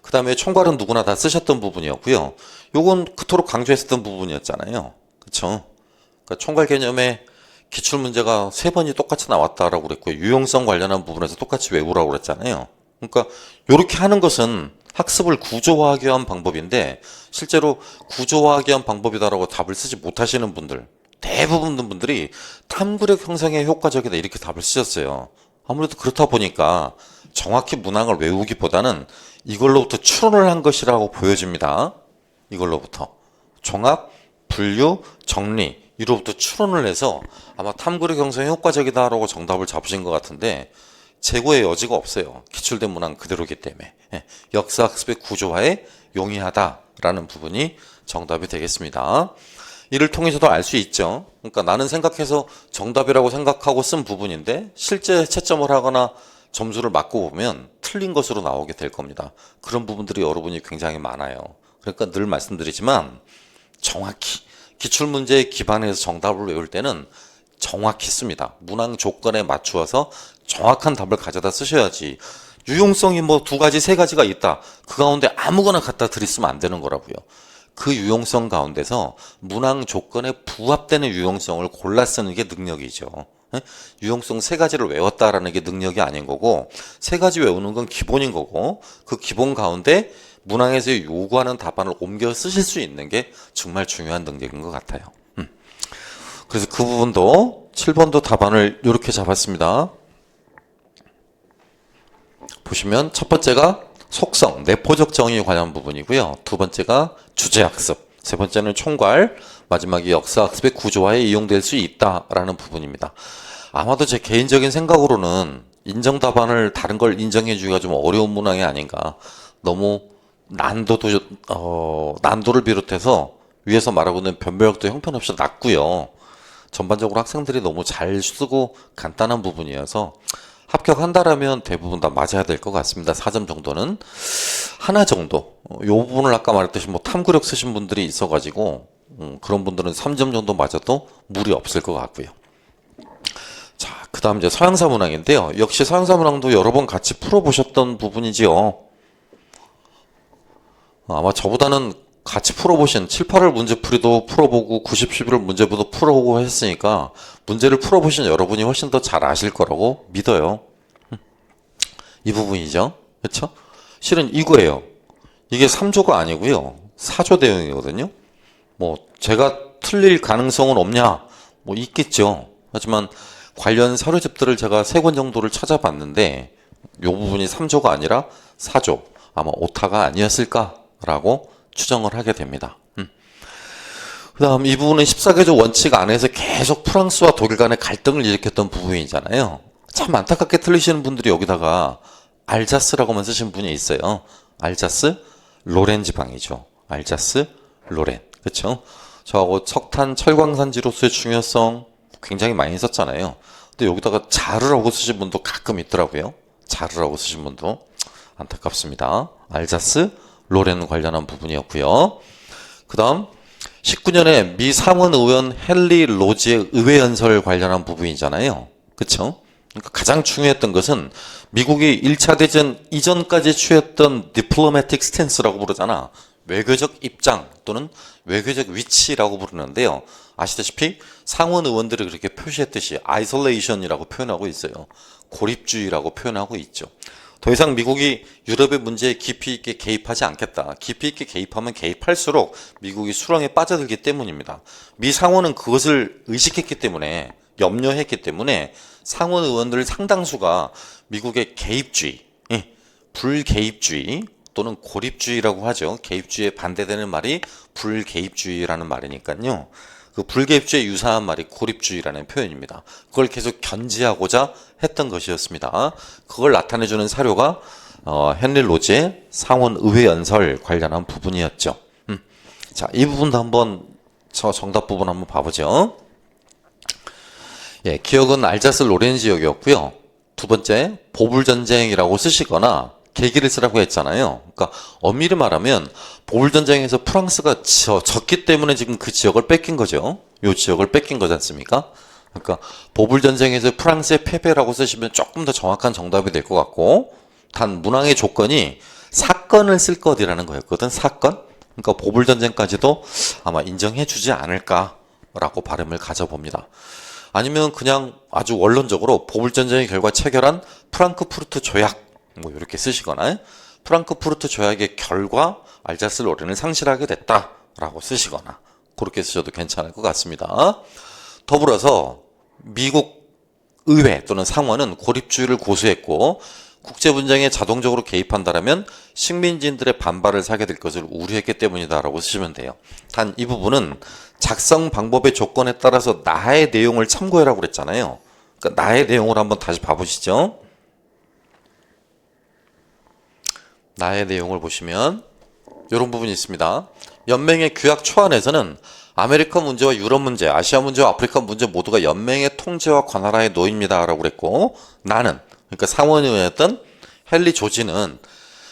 그 다음에 총괄은 누구나 다 쓰셨던 부분이었고요. 요건 그토록 강조했었던 부분이었잖아요. 그쵸? 그러니까 총괄 개념에 기출문제가 3번이 똑같이 나왔다라고 그랬고요. 유용성 관련한 부분에서 똑같이 외우라고 그랬잖아요. 그러니까 요렇게 하는 것은 학습을 구조화하기 위한 방법인데 실제로 구조화하기 위한 방법이다라고 답을 쓰지 못하시는 분들 대부분 분들이 탐구력 형성에 효과적이다 이렇게 답을 쓰셨어요. 아무래도 그렇다 보니까 정확히 문항을 외우기보다는 이걸로부터 추론을 한 것이라고 보여집니다. 이걸로부터 종합, 분류, 정리 이로부터 추론을 해서 아마 탐구력 형성에 효과적이다라고 정답을 잡으신 것 같은데 재고의 여지가 없어요. 기출된 문항 그대로기 때문에 역사학습의 구조화에 용이하다라는 부분이 정답이 되겠습니다. 이를 통해서도 알 수 있죠. 그러니까 나는 생각해서 정답이라고 생각하고 쓴 부분인데 실제 채점을 하거나 점수를 맞고 보면 틀린 것으로 나오게 될 겁니다. 그런 부분들이 여러분이 굉장히 많아요. 그러니까 늘 말씀드리지만 정확히 기출문제에 기반해서 정답을 외울 때는 정확히 씁니다. 문항 조건에 맞추어서 정확한 답을 가져다 쓰셔야지 유용성이 뭐 2가지, 3가지가 있다. 그 가운데 아무거나 갖다 들이쓰면 안 되는 거라고요. 그 유용성 가운데서 문항 조건에 부합되는 유용성을 골라 쓰는 게 능력이죠. 유용성 3가지를 외웠다라는 게 능력이 아닌 거고 3가지 외우는 건 기본인 거고 그 기본 가운데 문항에서 요구하는 답안을 옮겨 쓰실 수 있는 게 정말 중요한 능력인 것 같아요. 그래서 그 부분도 7번도 답안을 이렇게 잡았습니다. 보시면 첫 번째가 속성, 내포적 정의에 관한 부분이고요. 두 번째가 주제학습, 세 번째는 총괄, 마지막이 역사학습의 구조화에 이용될 수 있다라는 부분입니다. 아마도 제 개인적인 생각으로는 인정 답안을 다른 걸 인정해 주기가 좀 어려운 문항이 아닌가. 너무 난도를 비롯해서 위에서 말하고 있는 변별력도 형편없이 낮고요. 전반적으로 학생들이 너무 잘 쓰고 간단한 부분이어서 합격한다라면 대부분 다 맞아야 될 것 같습니다. 4점 정도는. 하나 정도. 요 부분을 아까 말했듯이 뭐 탐구력 쓰신 분들이 있어가지고 그런 분들은 3점 정도 맞아도 무리 없을 것 같고요. 자, 그 다음 이제 서양사 문항인데요. 역시 서양사 문항도 여러 번 같이 풀어보셨던 부분이지요. 아마 저보다는 같이 풀어보신 7, 8월 문제풀이도 풀어보고 90, 11월 문제부도 풀어보고 했으니까 문제를 풀어보신 여러분이 훨씬 더 잘 아실 거라고 믿어요. 이 부분이죠. 그렇죠? 실은 이거예요. 이게 3조가 아니고요. 4조 대응이거든요. 뭐 제가 틀릴 가능성은 없냐? 뭐 있겠죠. 하지만 관련 서류집들을 제가 3권 정도를 찾아봤는데 이 부분이 3조가 아니라 4조. 아마 오타가 아니었을까라고 추정을 하게 됩니다. 그 다음 이 부분은 14개조 원칙 안에서 계속 프랑스와 독일 간의 갈등을 일으켰던 부분이잖아요. 참 안타깝게 틀리시는 분들이 여기다가 알자스라고만 쓰신 분이 있어요. 알자스 로렌 지방이죠. 알자스 로렌. 그렇죠? 저하고 석탄 철광산지로서의 중요성 굉장히 많이 썼잖아요. 근데 여기다가 자르라고 쓰신 분도 가끔 있더라고요. 자르라고 쓰신 분도 안타깝습니다. 알자스 로렌 관련한 부분이었고요. 그 다음 19년에 미 상원 의원 헨리 로지의 의회 연설 관련한 부분이잖아요. 그렇죠? 그러니까 가장 중요했던 것은 미국이 1차 대전 이전까지 취했던 디플로매틱 스탠스라고 부르잖아. 외교적 입장 또는 외교적 위치라고 부르는데요. 아시다시피 상원 의원들이 그렇게 표시했듯이 아이솔레이션이라고 표현하고 있어요. 고립주의라고 표현하고 있죠. 더 이상 미국이 유럽의 문제에 깊이 있게 개입하지 않겠다. 깊이 있게 개입하면 개입할수록 미국이 수렁에 빠져들기 때문입니다. 미 상원은 그것을 의식했기 때문에 염려했기 때문에 상원 의원들 상당수가 미국의 개입주의, 불개입주의 또는 고립주의라고 하죠. 개입주의에 반대되는 말이 불개입주의라는 말이니까요. 그 불개입주의에 유사한 말이 고립주의라는 표현입니다. 그걸 계속 견지하고자 했던 것이었습니다. 그걸 나타내주는 사료가 헨리 로지의 상원 의회 연설 관련한 부분이었죠. 자, 이 부분도 한번 저 정답 부분 한번 봐보죠. 예, 기억은 알자스 로렌 지역이었고요. 두 번째, 보불전쟁이라고 쓰시거나 계기를 쓰라고 했잖아요. 그러니까 엄밀히 말하면 보불전쟁에서 프랑스가 졌기 때문에 지금 그 지역을 뺏긴 거죠. 요 지역을 뺏긴 거지 않습니까? 그러니까 보불전쟁에서 프랑스의 패배라고 쓰시면 조금 더 정확한 정답이 될 것 같고, 단 문항의 조건이 사건을 쓸 것이라는 거였거든. 사건. 그러니까 보불전쟁까지도 아마 인정해 주지 않을까라고 바람을 가져봅니다. 아니면 그냥 아주 원론적으로 보불전쟁의 결과 체결한 프랑크푸르트 조약 뭐 이렇게 쓰시거나 프랑크푸르트 조약의 결과 알자스 로렌을 상실하게 됐다라고 쓰시거나 그렇게 쓰셔도 괜찮을 것 같습니다. 더불어서 미국 의회 또는 상원은 고립주의를 고수했고 국제분쟁에 자동적으로 개입한다면 식민지인들의 반발을 사게 될 것을 우려했기 때문이다라고 쓰시면 돼요. 단 이 부분은 작성 방법의 조건에 따라서 나의 내용을 참고해라고 그랬잖아요. 그러니까 나의 내용을 한번 다시 봐보시죠. 나의 내용을 보시면 이런 부분이 있습니다. 연맹의 규약 초안에서는 아메리카 문제와 유럽 문제, 아시아 문제와 아프리카 문제 모두가 연맹의 통제와 관할하에 놓입니다 라고 그랬고, 나는 그러니까 상원의원이었던 헨리 조지는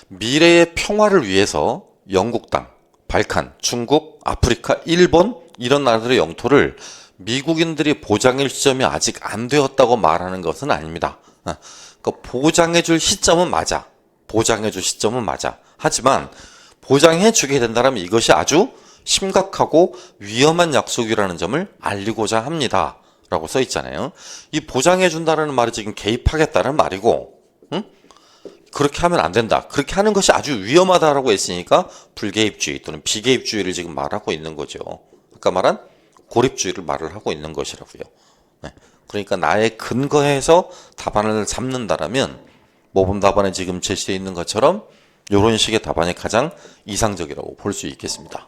미래의 평화를 위해서 영국 땅, 발칸, 중국, 아프리카, 일본 이런 나라들의 영토를 미국인들이 보장할 시점이 아직 안 되었다고 말하는 것은 아닙니다. 그러니까 보장해줄 시점은 맞아. 보장해줄 시점은 맞아. 하지만 보장해주게 된다면 이것이 아주 심각하고 위험한 약속이라는 점을 알리고자 합니다. 라고 써 있잖아요. 이 보장해준다는 말이 지금 개입하겠다는 말이고, 그렇게 하면 안 된다. 그렇게 하는 것이 아주 위험하다라고 했으니까 불개입주의 또는 비개입주의를 지금 말하고 있는 거죠. 아까 말한 고립주의를 말을 하고 있는 것이라고요. 그러니까 나의 근거에서 답안을 잡는다라면 모범 답안에 지금 제시되어 있는 것처럼 이런 식의 답안이 가장 이상적이라고 볼 수 있겠습니다.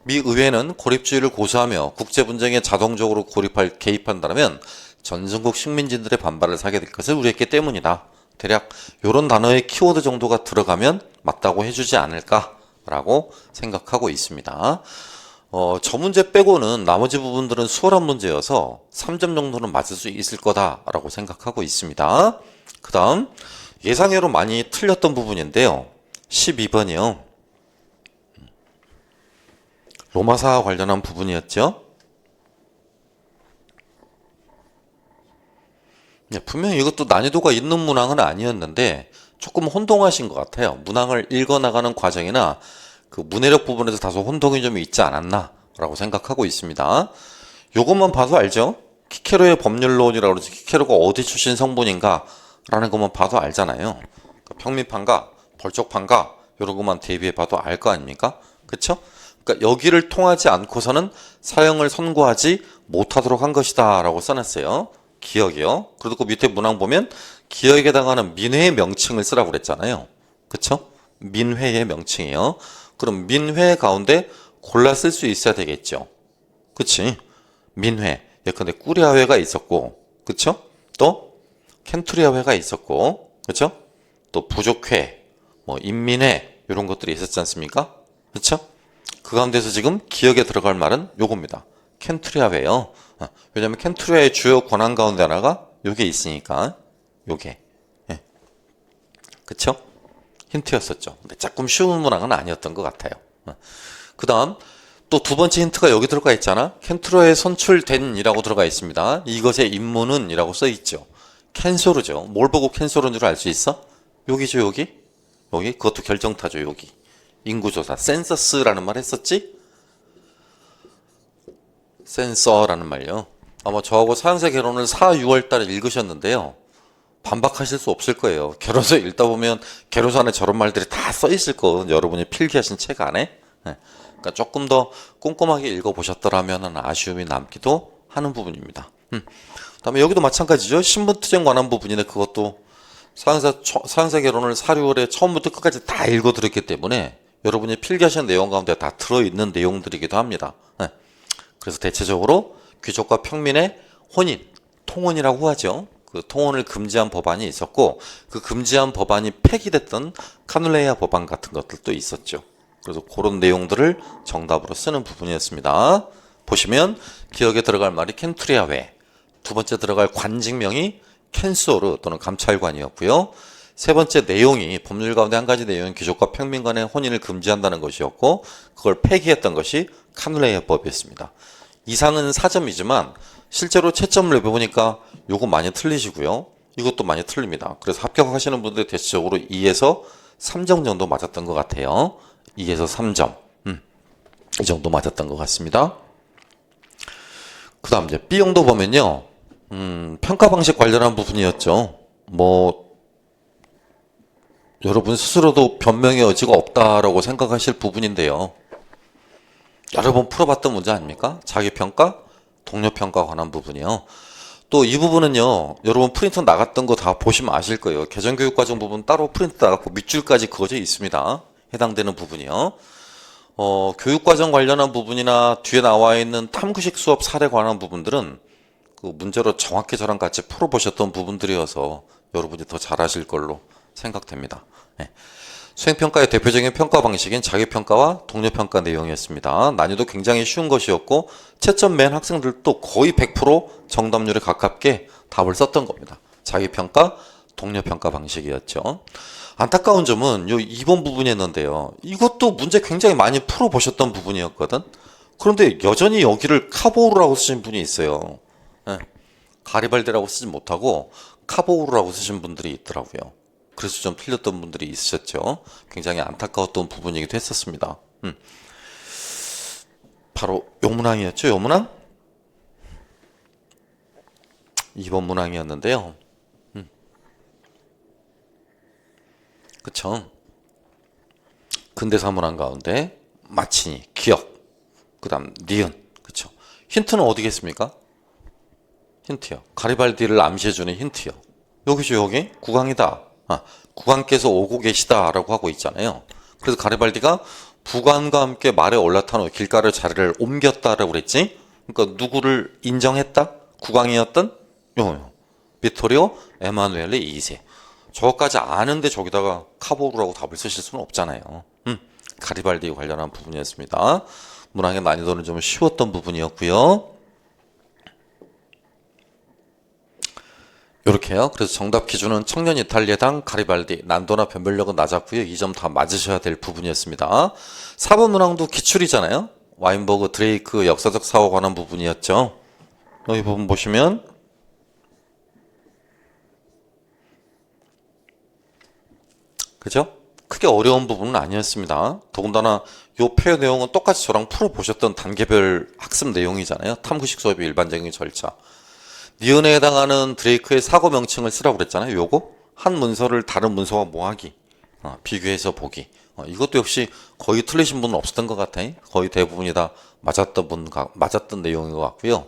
미 의회는 고립주의를 고수하며 국제 분쟁에 자동적으로 개입한다면 전성국 식민지들의 반발을 사게 될 것을 우려했기 때문이다. 대략 이런 단어의 키워드 정도가 들어가면 맞다고 해주지 않을까라고 생각하고 있습니다. 저 문제 빼고는 나머지 부분들은 수월한 문제여서 3점 정도는 맞을 수 있을 거다라고 생각하고 있습니다. 그 다음 예상외로 많이 틀렸던 부분인데요. 12번이요. 로마사 관련한 부분이었죠. 분명히 이것도 난이도가 있는 문항은 아니었는데 조금 혼동하신 것 같아요. 문항을 읽어나가는 과정이나 그 문해력 부분에서 다소 혼동이 좀 있지 않았나 라고 생각하고 있습니다. 요것만 봐도 알죠? 키케로의 법률론이라고 그러지 키케로가 어디 출신 성분인가 라는 것만 봐도 알잖아요. 그러니까 평민판가, 벌적판가 이런 것만 대비해 봐도 알 거 아닙니까? 그쵸? 그러니까 여기를 통하지 않고서는 사형을 선고하지 못하도록 한 것이다 라고 써놨어요. 기억이요. 그리고 그 밑에 문항 보면 기억에 해당하는 민회의 명칭을 쓰라고 그랬잖아요. 그쵸? 민회의 명칭이요. 그럼 민회 가운데 골라 쓸 수 있어야 되겠죠. 그치? 민회. 예컨대 꾸리아회가 있었고, 그쵸? 또 켄투리아회가 있었고, 그쵸? 또 부족회, 뭐 인민회 이런 것들이 있었지 않습니까? 그쵸? 그 가운데서 지금 기억에 들어갈 말은 요겁니다. 켄투리아회요. 왜냐면 켄투리아의 주요 권한 가운데 하나가 요게 있으니까 요게. 예. 그쵸? 힌트였었죠. 근데 조금 쉬운 문항은 아니었던 것 같아요. 그 다음 또 두 번째 힌트가 여기 들어가 있잖아. 켄투리아에 선출된 이라고 들어가 있습니다. 이것의 임무는 이라고 써 있죠. 캔소르죠. 뭘 보고 캔소르인 줄 알 수 있어? 여기죠, 여기. 여기 그것도 결정타죠, 여기. 인구조사, 센서스라는 말 했었지? 센서라는 말요. 아마 저하고 사형제 개론을 4, 6월 달에 읽으셨는데요. 반박하실 수 없을 거예요. 개론서 읽다 보면 개론서 안에 저런 말들이 다 써 있을 거거든요. 여러분이 필기하신 책 안에. 그러니까 조금 더 꼼꼼하게 읽어보셨더라면 아쉬움이 남기도 하는 부분입니다. 그다음에 여기도 마찬가지죠. 신분투쟁 관한 부분인데 그것도 사형사 개론을 4, 6월에 처음부터 끝까지 다 읽어드렸기 때문에 여러분이 필기하신 내용 가운데 다 들어있는 내용들이기도 합니다. 그래서 대체적으로 귀족과 평민의 혼인, 통혼이라고 하죠. 그 통혼을 금지한 법안이 있었고 그 금지한 법안이 폐기됐던 카눌레이아 법안 같은 것들도 있었죠. 그래서 그런 내용들을 정답으로 쓰는 부분이었습니다. 보시면 기억에 들어갈 말이 켄투리아회, 두 번째 들어갈 관직명이 켄소르 또는 감찰관이었고요. 세 번째 내용이 법률 가운데 한 가지 내용은 귀족과 평민 간의 혼인을 금지한다는 것이었고 그걸 폐기했던 것이 카눌레이아 법이었습니다. 이상은 4점이지만 실제로 채점을 해보니까 요거 많이 틀리시고요. 이것도 많이 틀립니다. 그래서 합격하시는 분들 대체적으로 2에서 3점 정도 맞았던 것 같아요. 2에서 3점. 이 정도 맞았던 것 같습니다. 그 다음 이제 B형도 보면요. 평가 방식 관련한 부분이었죠. 뭐 여러분 스스로도 변명의 여지가 없다라고 생각하실 부분인데요. 여러 번 풀어봤던 문제 아닙니까? 자기평가, 동료평가 관한 부분이요. 또 이 부분은요. 여러분 프린터 나갔던 거 다 보시면 아실 거예요. 개정교육과정 부분 따로 프린터 나갔고 밑줄까지 그어져 있습니다. 해당되는 부분이요. 교육과정 관련한 부분이나 뒤에 나와 있는 탐구식 수업 사례 관한 부분들은 그 문제로 정확히 저랑 같이 풀어보셨던 부분들이어서 여러분이 더 잘하실 걸로 생각됩니다. 네. 수행평가의 대표적인 평가 방식인 자기평가와 동료평가 내용이었습니다. 난이도 굉장히 쉬운 것이었고 채점 맨 학생들도 거의 100% 정답률에 가깝게 답을 썼던 겁니다. 자기평가, 동료평가 방식이었죠. 안타까운 점은 요 2번 부분이었는데요. 이것도 문제 굉장히 많이 풀어보셨던 부분이었거든. 그런데 여전히 여기를 카보르라고 쓰신 분이 있어요. 네. 가리발디라고 쓰지 못하고 카보르라고 쓰신 분들이 있더라고요. 그래서 좀 틀렸던 분들이 있으셨죠. 굉장히 안타까웠던 부분이기도 했었습니다. 바로 요 문항이었죠. 요 문항? 2번 문항이었는데요. 그쵸. 근대사 문항 가운데 마치니, 기억, 그 다음 니은. 그쵸. 힌트는 어디겠습니까? 힌트요. 가리발디를 암시해주는 힌트요. 여기죠, 여기. 구강이다. 국왕께서 오고 계시다라고 하고 있잖아요. 그래서 가리발디가 부관과 함께 말에 올라탄 후 길가를 자리를 옮겼다라고 그랬지. 그러니까 누구를 인정했다? 국왕이었던 비토리오 에마누엘레 2세. 저것까지 아는데 저기다가 카보루라고 답을 쓰실 수는 없잖아요. 가리발디 관련한 부분이었습니다. 문항의 난이도는 좀 쉬웠던 부분이었고요. 이렇게요. 그래서 정답 기준은 청년 이탈리아당 가리발디, 난도나 변별력은 낮았고요. 이 점 다 맞으셔야 될 부분이었습니다. 4번 문항도 기출이잖아요. 와인버그, 드레이크 역사적 사고에 관한 부분이었죠. 여기 부분 보시면 그죠? 크게 어려운 부분은 아니었습니다. 더군다나 요 표현 내용은 똑같이 저랑 풀어보셨던 단계별 학습 내용이잖아요. 탐구식 수업의 일반적인 절차. 니은에 해당하는 드레이크의 사고 명칭을 쓰라고 그랬잖아요. 요거 한 문서를 다른 문서와 모하기, 비교해서 보기. 이것도 역시 거의 틀리신 분은 없었던 것 같아요. 거의 대부분이 다 맞았던 내용인 것 같고요.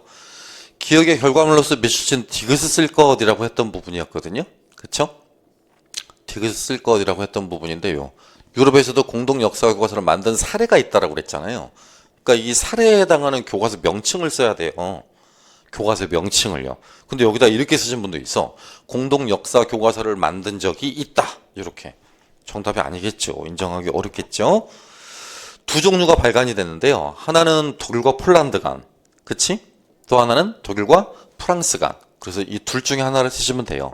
기억의 결과물로서 미쳐진 디귿을 쓸 것이라고 했던 부분이었거든요. 그쵸? 디귿을 쓸 것이라고 했던 부분인데요. 유럽에서도 공동 역사 교과서를 만든 사례가 있다라고 그랬잖아요. 그러니까 이 사례에 해당하는 교과서 명칭을 써야 돼요. 교과서 명칭을요. 근데 여기다 이렇게 쓰신 분도 있어. 공동 역사 교과서를 만든 적이 있다. 이렇게. 정답이 아니겠죠. 인정하기 어렵겠죠. 두 종류가 발간이 됐는데요. 하나는 독일과 폴란드 간. 그치? 또 하나는 독일과 프랑스 간. 그래서 이 둘 중에 하나를 쓰시면 돼요.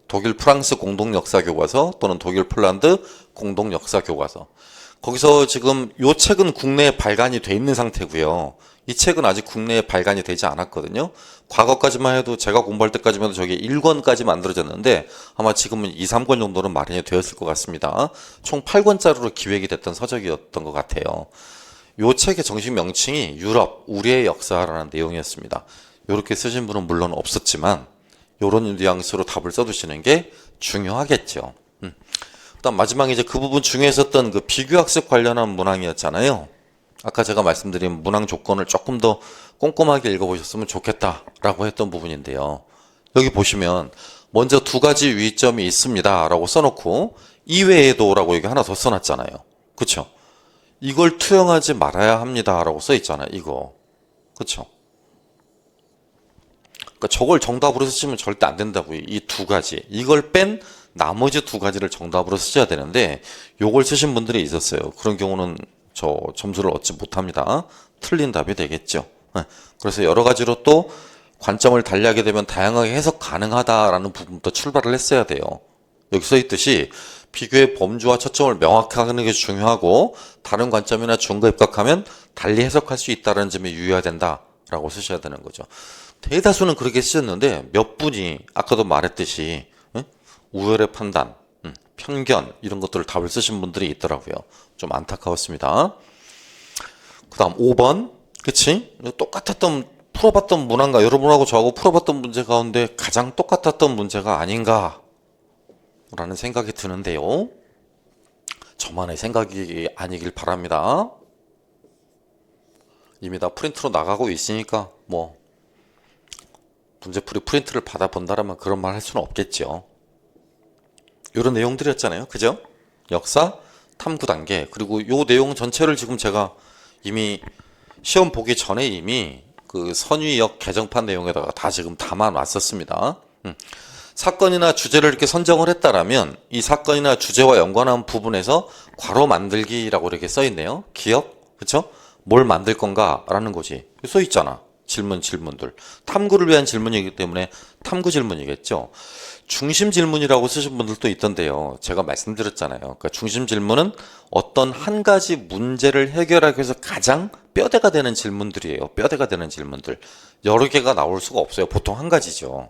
독일 프랑스 공동 역사 교과서 또는 독일 폴란드 공동 역사 교과서. 거기서 지금 이 책은 국내에 발간이 돼 있는 상태고요. 이 책은 아직 국내에 발간이 되지 않았거든요. 과거까지만 해도 제가 공부할 때까지만 해도 저게 1권까지 만들어졌는데 아마 지금은 2, 3권 정도는 마련이 되었을 것 같습니다. 총 8권짜리로 기획이 됐던 서적이었던 것 같아요. 이 책의 정식 명칭이 유럽, 우리의 역사라는 내용이었습니다. 이렇게 쓰신 분은 물론 없었지만 이런 뉘앙스로 답을 써두시는 게 중요하겠죠. 그다음 마지막에 이제 그 부분 중에 있었던 그 비교학습 관련한 문항이었잖아요. 아까 제가 말씀드린 문항 조건을 조금 더 꼼꼼하게 읽어보셨으면 좋겠다라고 했던 부분인데요. 여기 보시면 먼저 두 가지 유의점이 있습니다 라고 써놓고 이외에도 라고 여기 하나 더 써놨잖아요. 그쵸? 이걸 투영하지 말아야 합니다 라고 써있잖아요. 이거. 그쵸? 그러니까 저걸 정답으로 쓰시면 절대 안 된다고요. 이 두 가지. 이걸 뺀 나머지 두 가지를 정답으로 쓰셔야 되는데 요걸 쓰신 분들이 있었어요. 그런 경우는 저 점수를 얻지 못합니다. 틀린 답이 되겠죠. 그래서 여러 가지로 또 관점을 달리하게 되면 다양하게 해석 가능하다라는 부분부터 출발을 했어야 돼요. 여기 써 있듯이 비교의 범주와 초점을 명확하게 하는 게 중요하고 다른 관점이나 중거 입각하면 달리 해석할 수 있다는 점에 유의해야 된다라고 쓰셔야 되는 거죠. 대다수는 그렇게 쓰셨는데 몇 분이 아까도 말했듯이 우열의 판단, 편견 이런 것들을 답을 쓰신 분들이 있더라고요. 좀 안타까웠습니다. 그 다음 5번 그치? 똑같았던 풀어봤던 문항과 여러분하고 저하고 풀어봤던 문제 가운데 가장 똑같았던 문제가 아닌가 라는 생각이 드는데요. 저만의 생각이 아니길 바랍니다. 이미 다 프린트로 나가고 있으니까 뭐 문제풀이 프린트를 받아본다라면 그런 말 할 수는 없겠죠. 이런 내용들이었잖아요. 그죠? 역사, 탐구 단계 그리고 요 내용 전체를 지금 제가 이미 시험 보기 전에 이미 그 선의역 개정판 내용에다가 다 지금 담아 놨었습니다. 사건이나 주제를 이렇게 선정을 했다라면 이 사건이나 주제와 연관한 부분에서 괄호 만들기라고 이렇게 써 있네요. 기억, 그쵸? 뭘 만들 건가라는 거지. 써 있잖아. 질문들. 탐구를 위한 질문이기 때문에 탐구 질문이겠죠. 중심 질문이라고 쓰신 분들도 있던데요. 제가 말씀드렸잖아요. 그러니까 중심 질문은 어떤 한 가지 문제를 해결하기 위해서 가장 뼈대가 되는 질문들이에요. 뼈대가 되는 질문들. 여러 개가 나올 수가 없어요. 보통 한 가지죠.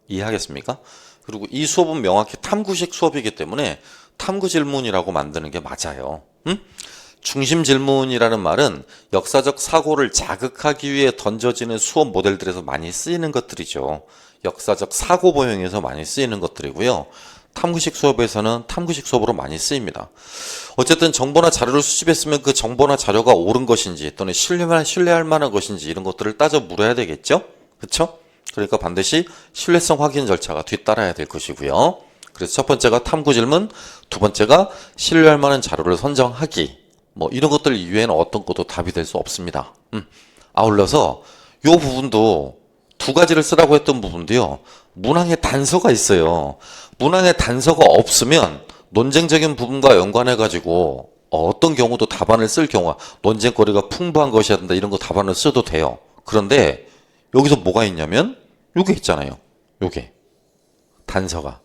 이해하겠습니까? 그리고 이 수업은 명확히 탐구식 수업이기 때문에 탐구 질문이라고 만드는 게 맞아요. 중심 질문이라는 말은 역사적 사고를 자극하기 위해 던져지는 수업 모델들에서 많이 쓰이는 것들이죠. 역사적 사고 모형에서 많이 쓰이는 것들이고요. 탐구식 수업에서는 탐구식 수업으로 많이 쓰입니다. 어쨌든 정보나 자료를 수집했으면 그 정보나 자료가 옳은 것인지 또는 신뢰할 만한 것인지 이런 것들을 따져 물어야 되겠죠? 그렇죠? 그러니까 반드시 신뢰성 확인 절차가 뒤따라야 될 것이고요. 그래서 첫 번째가 탐구 질문, 두 번째가 신뢰할 만한 자료를 선정하기. 뭐 이런 것들 이외에는 어떤 것도 답이 될 수 없습니다. 아울러서 이 부분도 두 가지를 쓰라고 했던 부분도요. 문항에 단서가 있어요. 문항에 단서가 없으면 논쟁적인 부분과 연관해 가지고 어떤 경우도 답안을 쓸 경우가 논쟁거리가 풍부한 것이야 된다 이런 거 답안을 써도 돼요. 그런데 여기서 뭐가 있냐면 요게 있잖아요. 요게 단서가.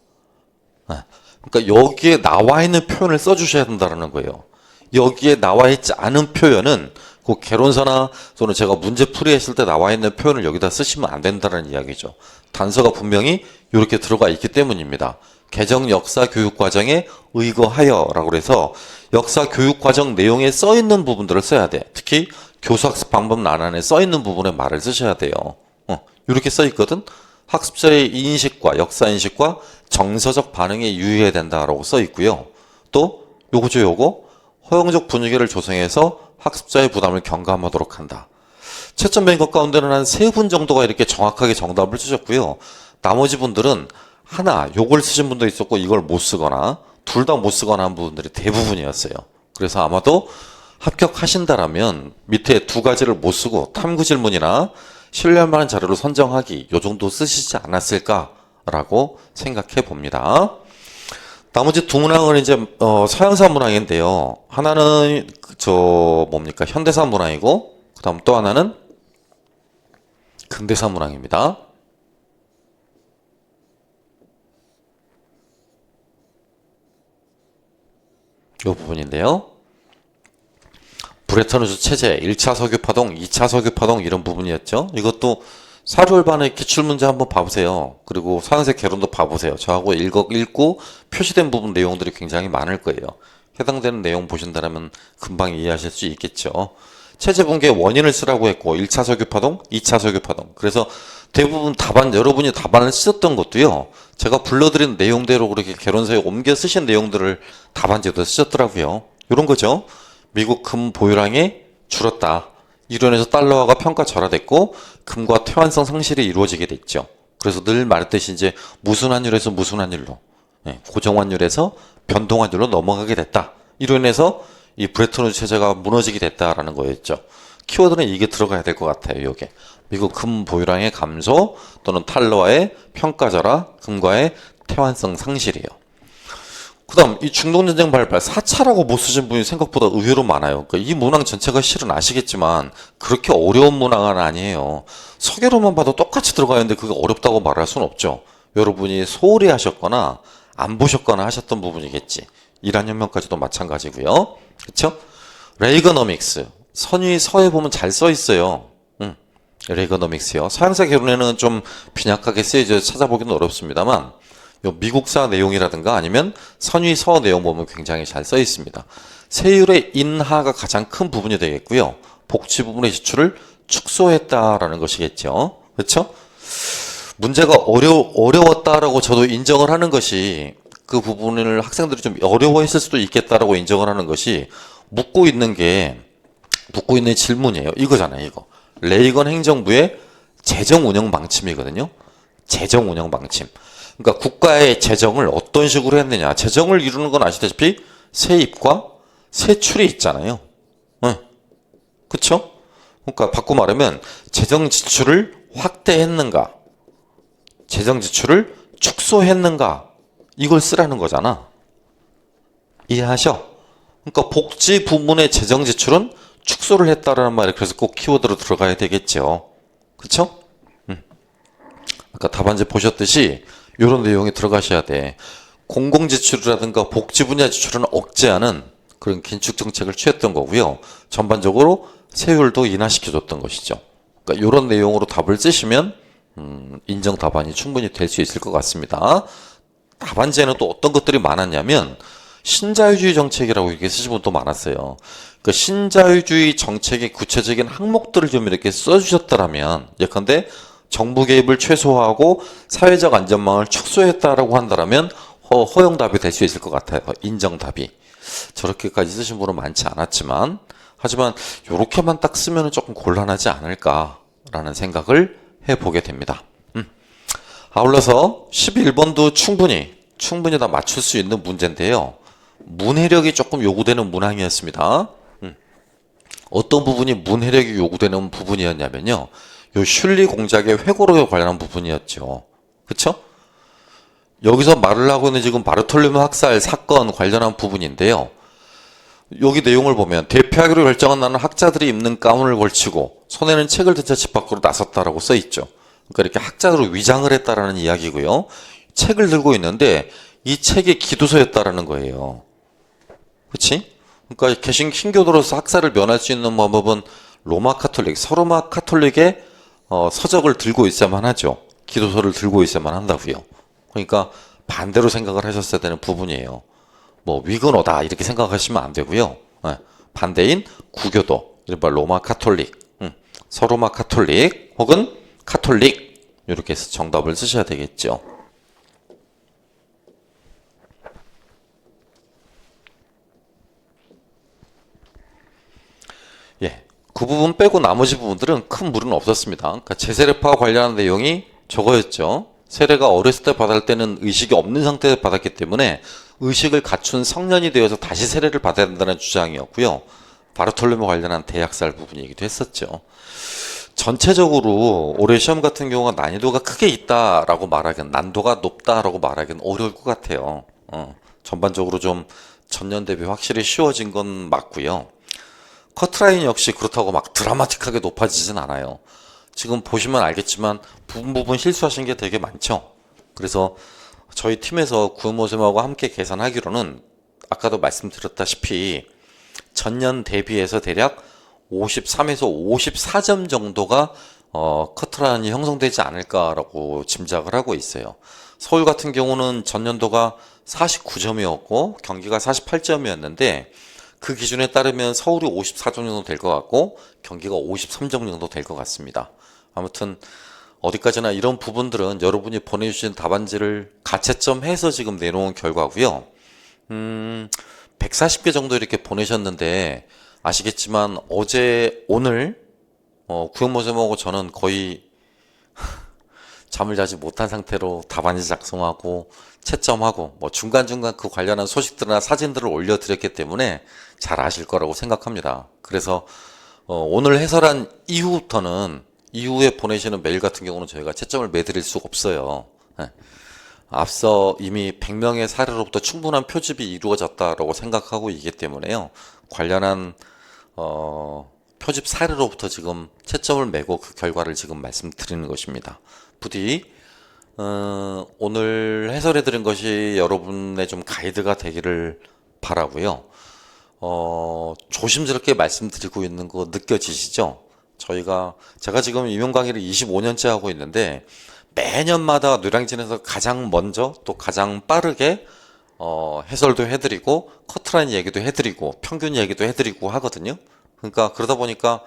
그러니까 여기에 나와 있는 표현을 써주셔야 된다는 거예요. 여기에 나와 있지 않은 표현은 그 개론서나 또는 제가 문제풀이 했을 때 나와 있는 표현을 여기다 쓰시면 안 된다는 이야기죠. 단서가 분명히 이렇게 들어가 있기 때문입니다. 개정 역사 교육 과정에 의거하여라고 해서 역사 교육 과정 내용에 써 있는 부분들을 써야 돼. 특히 교수학습 방법 난안에 써 있는 부분에 말을 쓰셔야 돼요. 이렇게 써 있거든. 학습자의 인식과 역사 인식과 정서적 반응에 유의해야 된다라고 써 있고요. 또 요거죠, 요거. 허용적 분위기를 조성해서 학습자의 부담을 경감하도록 한다. 채점된 것 가운데는 한 세 분 정도가 이렇게 정확하게 정답을 주셨고요. 나머지 분들은 하나, 요걸 쓰신 분도 있었고 이걸 못 쓰거나 둘 다 못 쓰거나 한 분들이 대부분이었어요. 그래서 아마도 합격하신다라면 밑에 두 가지를 못 쓰고 탐구 질문이나 신뢰할 만한 자료를 선정하기 요 정도 쓰시지 않았을까라고 생각해 봅니다. 나머지 두 문항은 이제 서양사 문항인데요. 하나는 뭡니까 현대사 문항이고 그다음 또 하나는 근대사 문항입니다. 이 부분인데요. 브레턴 우즈 체제, 1차 석유 파동, 2차 석유 파동 이런 부분이었죠. 이것도 사료일반의 기출문제 한번 봐보세요. 그리고 서양색 개론도 봐보세요. 저하고 읽고 표시된 부분 내용들이 굉장히 많을 거예요. 해당되는 내용 보신다면 금방 이해하실 수 있겠죠. 체제 붕괴의 원인을 쓰라고 했고 1차 석유 파동, 2차 석유 파동. 그래서 대부분 답안 여러분이 답안을 쓰셨던 것도요. 제가 불러드린 내용대로 그렇게 개론서에 옮겨 쓰신 내용들을 답안지도 쓰셨더라고요. 이런 거죠. 미국 금 보유량이 줄었다. 이로 인해서 달러화가 평가절하됐고 금과 퇴환성 상실이 이루어지게 됐죠. 그래서 늘 말했듯이 이제 무슨 환율에서 무슨 환율로 고정 환율에서 변동 환율로 넘어가게 됐다. 이로 인해서 이 브레튼 우즈 체제가 무너지게 됐다라는 거였죠. 키워드는 이게 들어가야 될 것 같아요. 이게 미국 금 보유량의 감소 또는 달러화의 평가절하, 금과의 퇴환성 상실이에요. 그 다음 이 중동전쟁 발발 4차라고 못 쓰신 분이 생각보다 의외로 많아요. 그러니까 이 문항 전체가 실은 아시겠지만 그렇게 어려운 문항은 아니에요. 서계로만 봐도 똑같이 들어가 있는데 그게 어렵다고 말할 수는 없죠. 여러분이 소홀히 하셨거나 안 보셨거나 하셨던 부분이겠지. 이란 혁명까지도 마찬가지고요. 그렇죠? 레이거노믹스 선의 서에 보면 잘 써 있어요. 레이거노믹스요. 서양사 개론에는 좀 빈약하게 쓰여져 찾아보기는 어렵습니다만 요 미국사 내용이라든가 아니면 선의서 내용 보면 굉장히 잘 써 있습니다. 세율의 인하가 가장 큰 부분이 되겠고요. 복지 부분의 지출을 축소했다라는 것이겠죠. 그렇죠? 문제가 어려웠다라고 저도 인정을 하는 것이 그 부분을 학생들이 좀 어려워했을 수도 있겠다라고 인정을 하는 것이 묻고 있는 질문이에요. 이거잖아요. 이거. 레이건 행정부의 재정 운영 방침이거든요. 재정 운영 방침. 그러니까 국가의 재정을 어떤 식으로 했느냐. 재정을 이루는 건 아시다시피 세입과 세출이 있잖아요. 그쵸? 그러니까 바꿔 말하면 재정 지출을 확대했는가, 재정 지출을 축소했는가 이걸 쓰라는 거잖아. 이해하셔? 그러니까 복지 부문의 재정 지출은 축소를 했다라는 말이 그래서 꼭 키워드로 들어가야 되겠죠. 그쵸? 아까 답안지 보셨듯이 이런 내용이 들어가셔야 돼. 공공지출이라든가 복지 분야 지출은 억제하는 그런 긴축 정책을 취했던 거고요. 전반적으로 세율도 인하시켜줬던 것이죠. 그러니까 이런 내용으로 답을 쓰시면 인정 답안이 충분히 될 수 있을 것 같습니다. 답안지에는 또 어떤 것들이 많았냐면 신자유주의 정책이라고 이렇게 쓰신 분도 많았어요. 그 신자유주의 정책의 구체적인 항목들을 좀 이렇게 써주셨더라면 예컨대 정부 개입을 최소화하고 사회적 안전망을 축소했다라고 한다면 허용답이 될 수 있을 것 같아요. 인정답이. 저렇게까지 쓰신 분은 많지 않았지만 하지만 이렇게만 딱 쓰면 조금 곤란하지 않을까라는 생각을 해보게 됩니다. 아울러서 11번도 충분히 충분히 다 맞출 수 있는 문제인데요. 문해력이 조금 요구되는 문항이었습니다. 어떤 부분이 문해력이 요구되는 부분이었냐면요. 요 슐리 공작의 회고록에 관련한 부분이었죠. 그쵸? 여기서 말을 하고 있는 지금 바르톨로메 학살 사건 관련한 부분인데요. 여기 내용을 보면 대피하기로 결정한 나는 학자들이 입는 가운을 걸치고 손에는 책을 든 채 집 밖으로 나섰다라고 써 있죠. 그러니까 이렇게 학자로 위장을 했다라는 이야기고요. 책을 들고 있는데 이 책이 기도서였다라는 거예요. 그렇지? 그러니까 개신 신교도로서 학살을 면할 수 있는 방법은 로마 카톨릭, 서로마 카톨릭의 서적을 들고 있어야만 하죠. 기도서를 들고 있어야만 한다고요. 그러니까 반대로 생각을 하셨어야 되는 부분이에요. 뭐 위근호다 이렇게 생각하시면 안 되고요. 반대인 구교도, 이른바 로마 카톨릭, 서로마 카톨릭 혹은 카톨릭 이렇게 해서 정답을 쓰셔야 되겠죠. 예, 그 부분 빼고 나머지 부분들은 큰 무리는 없었습니다. 그러니까 제세례파와 관련한 내용이 저거였죠. 세례가 어렸을 때 받을 때는 의식이 없는 상태에서 받았기 때문에 의식을 갖춘 성년이 되어서 다시 세례를 받아야 된다는 주장이었고요. 바르톨로메 관련한 대학살 부분이기도 했었죠. 전체적으로 올해 시험 같은 경우가 난이도가 크게 있다라고 말하기는, 난도가 높다라고 말하기는 어려울 것 같아요. 전반적으로 좀 전년 대비 확실히 쉬워진 건 맞고요. 커트라인 역시 그렇다고 막 드라마틱하게 높아지진 않아요. 지금 보시면 알겠지만 부분 실수하신 게 되게 많죠. 그래서 저희 팀에서 구모쌤하고 함께 계산하기로는 아까도 말씀드렸다시피 전년 대비해서 대략 53에서 54점 정도가 커트라인이 형성되지 않을까라고 짐작을 하고 있어요. 서울 같은 경우는 전년도가 49점이었고 경기가 48점이었는데 그 기준에 따르면 서울이 54점 정도 될 것 같고 경기가 53점 정도 될 것 같습니다. 아무튼 어디까지나 이런 부분들은 여러분이 보내주신 답안지를 가채점해서 지금 내놓은 결과고요. 140개 정도 이렇게 보내셨는데 아시겠지만 어제 오늘 구형모쌤하고 저는 거의 잠을 자지 못한 상태로 답안지 작성하고 채점하고 뭐 중간중간 그 관련한 소식들이나 사진들을 올려드렸기 때문에 잘 아실 거라고 생각합니다. 그래서 오늘 해설한 이후부터는 이후에 보내시는 메일 같은 경우는 저희가 채점을 매드릴 수가 없어요. 네. 앞서 이미 100명의 사례로부터 충분한 표집이 이루어졌다고 생각하고 있기 때문에요. 관련한 표집 사례로부터 지금 채점을 매고 그 결과를 지금 말씀드리는 것입니다. 부디 오늘 해설해드린 것이 여러분의 좀 가이드가 되기를 바라고요. 조심스럽게 말씀드리고 있는 거 느껴지시죠? 제가 지금 임용 강의를 25년째 하고 있는데 매년마다 노량진에서 가장 먼저 또 가장 빠르게 해설도 해드리고 커트라인 얘기도 해드리고 평균 얘기도 해드리고 하거든요. 그러니까 그러다 보니까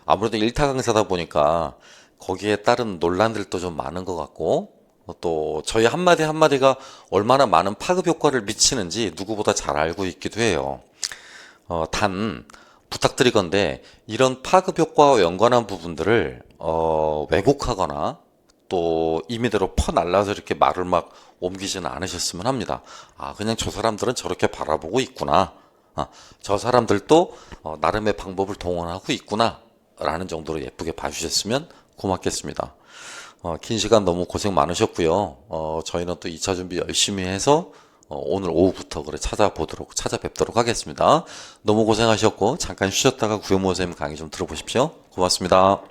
아무래도 일타 강사다 보니까 거기에 따른 논란들도 좀 많은 것 같고 또 저희 한마디 한마디가 얼마나 많은 파급 효과를 미치는지 누구보다 잘 알고 있기도 해요. 단 부탁드리건데 이런 파급 효과와 연관한 부분들을 왜곡하거나 또 임의대로 퍼날라서 이렇게 말을 막 옮기지는 않으셨으면 합니다. 그냥 저 사람들은 저렇게 바라보고 있구나. 저 사람들도 나름의 방법을 동원하고 있구나 라는 정도로 예쁘게 봐주셨으면 고맙겠습니다. 긴 시간 너무 고생 많으셨고요. 저희는 또 2차 준비 열심히 해서 오늘 오후부터 찾아뵙도록 하겠습니다. 너무 고생하셨고 잠깐 쉬셨다가 구현모 선생님 강의 좀 들어보십시오. 고맙습니다.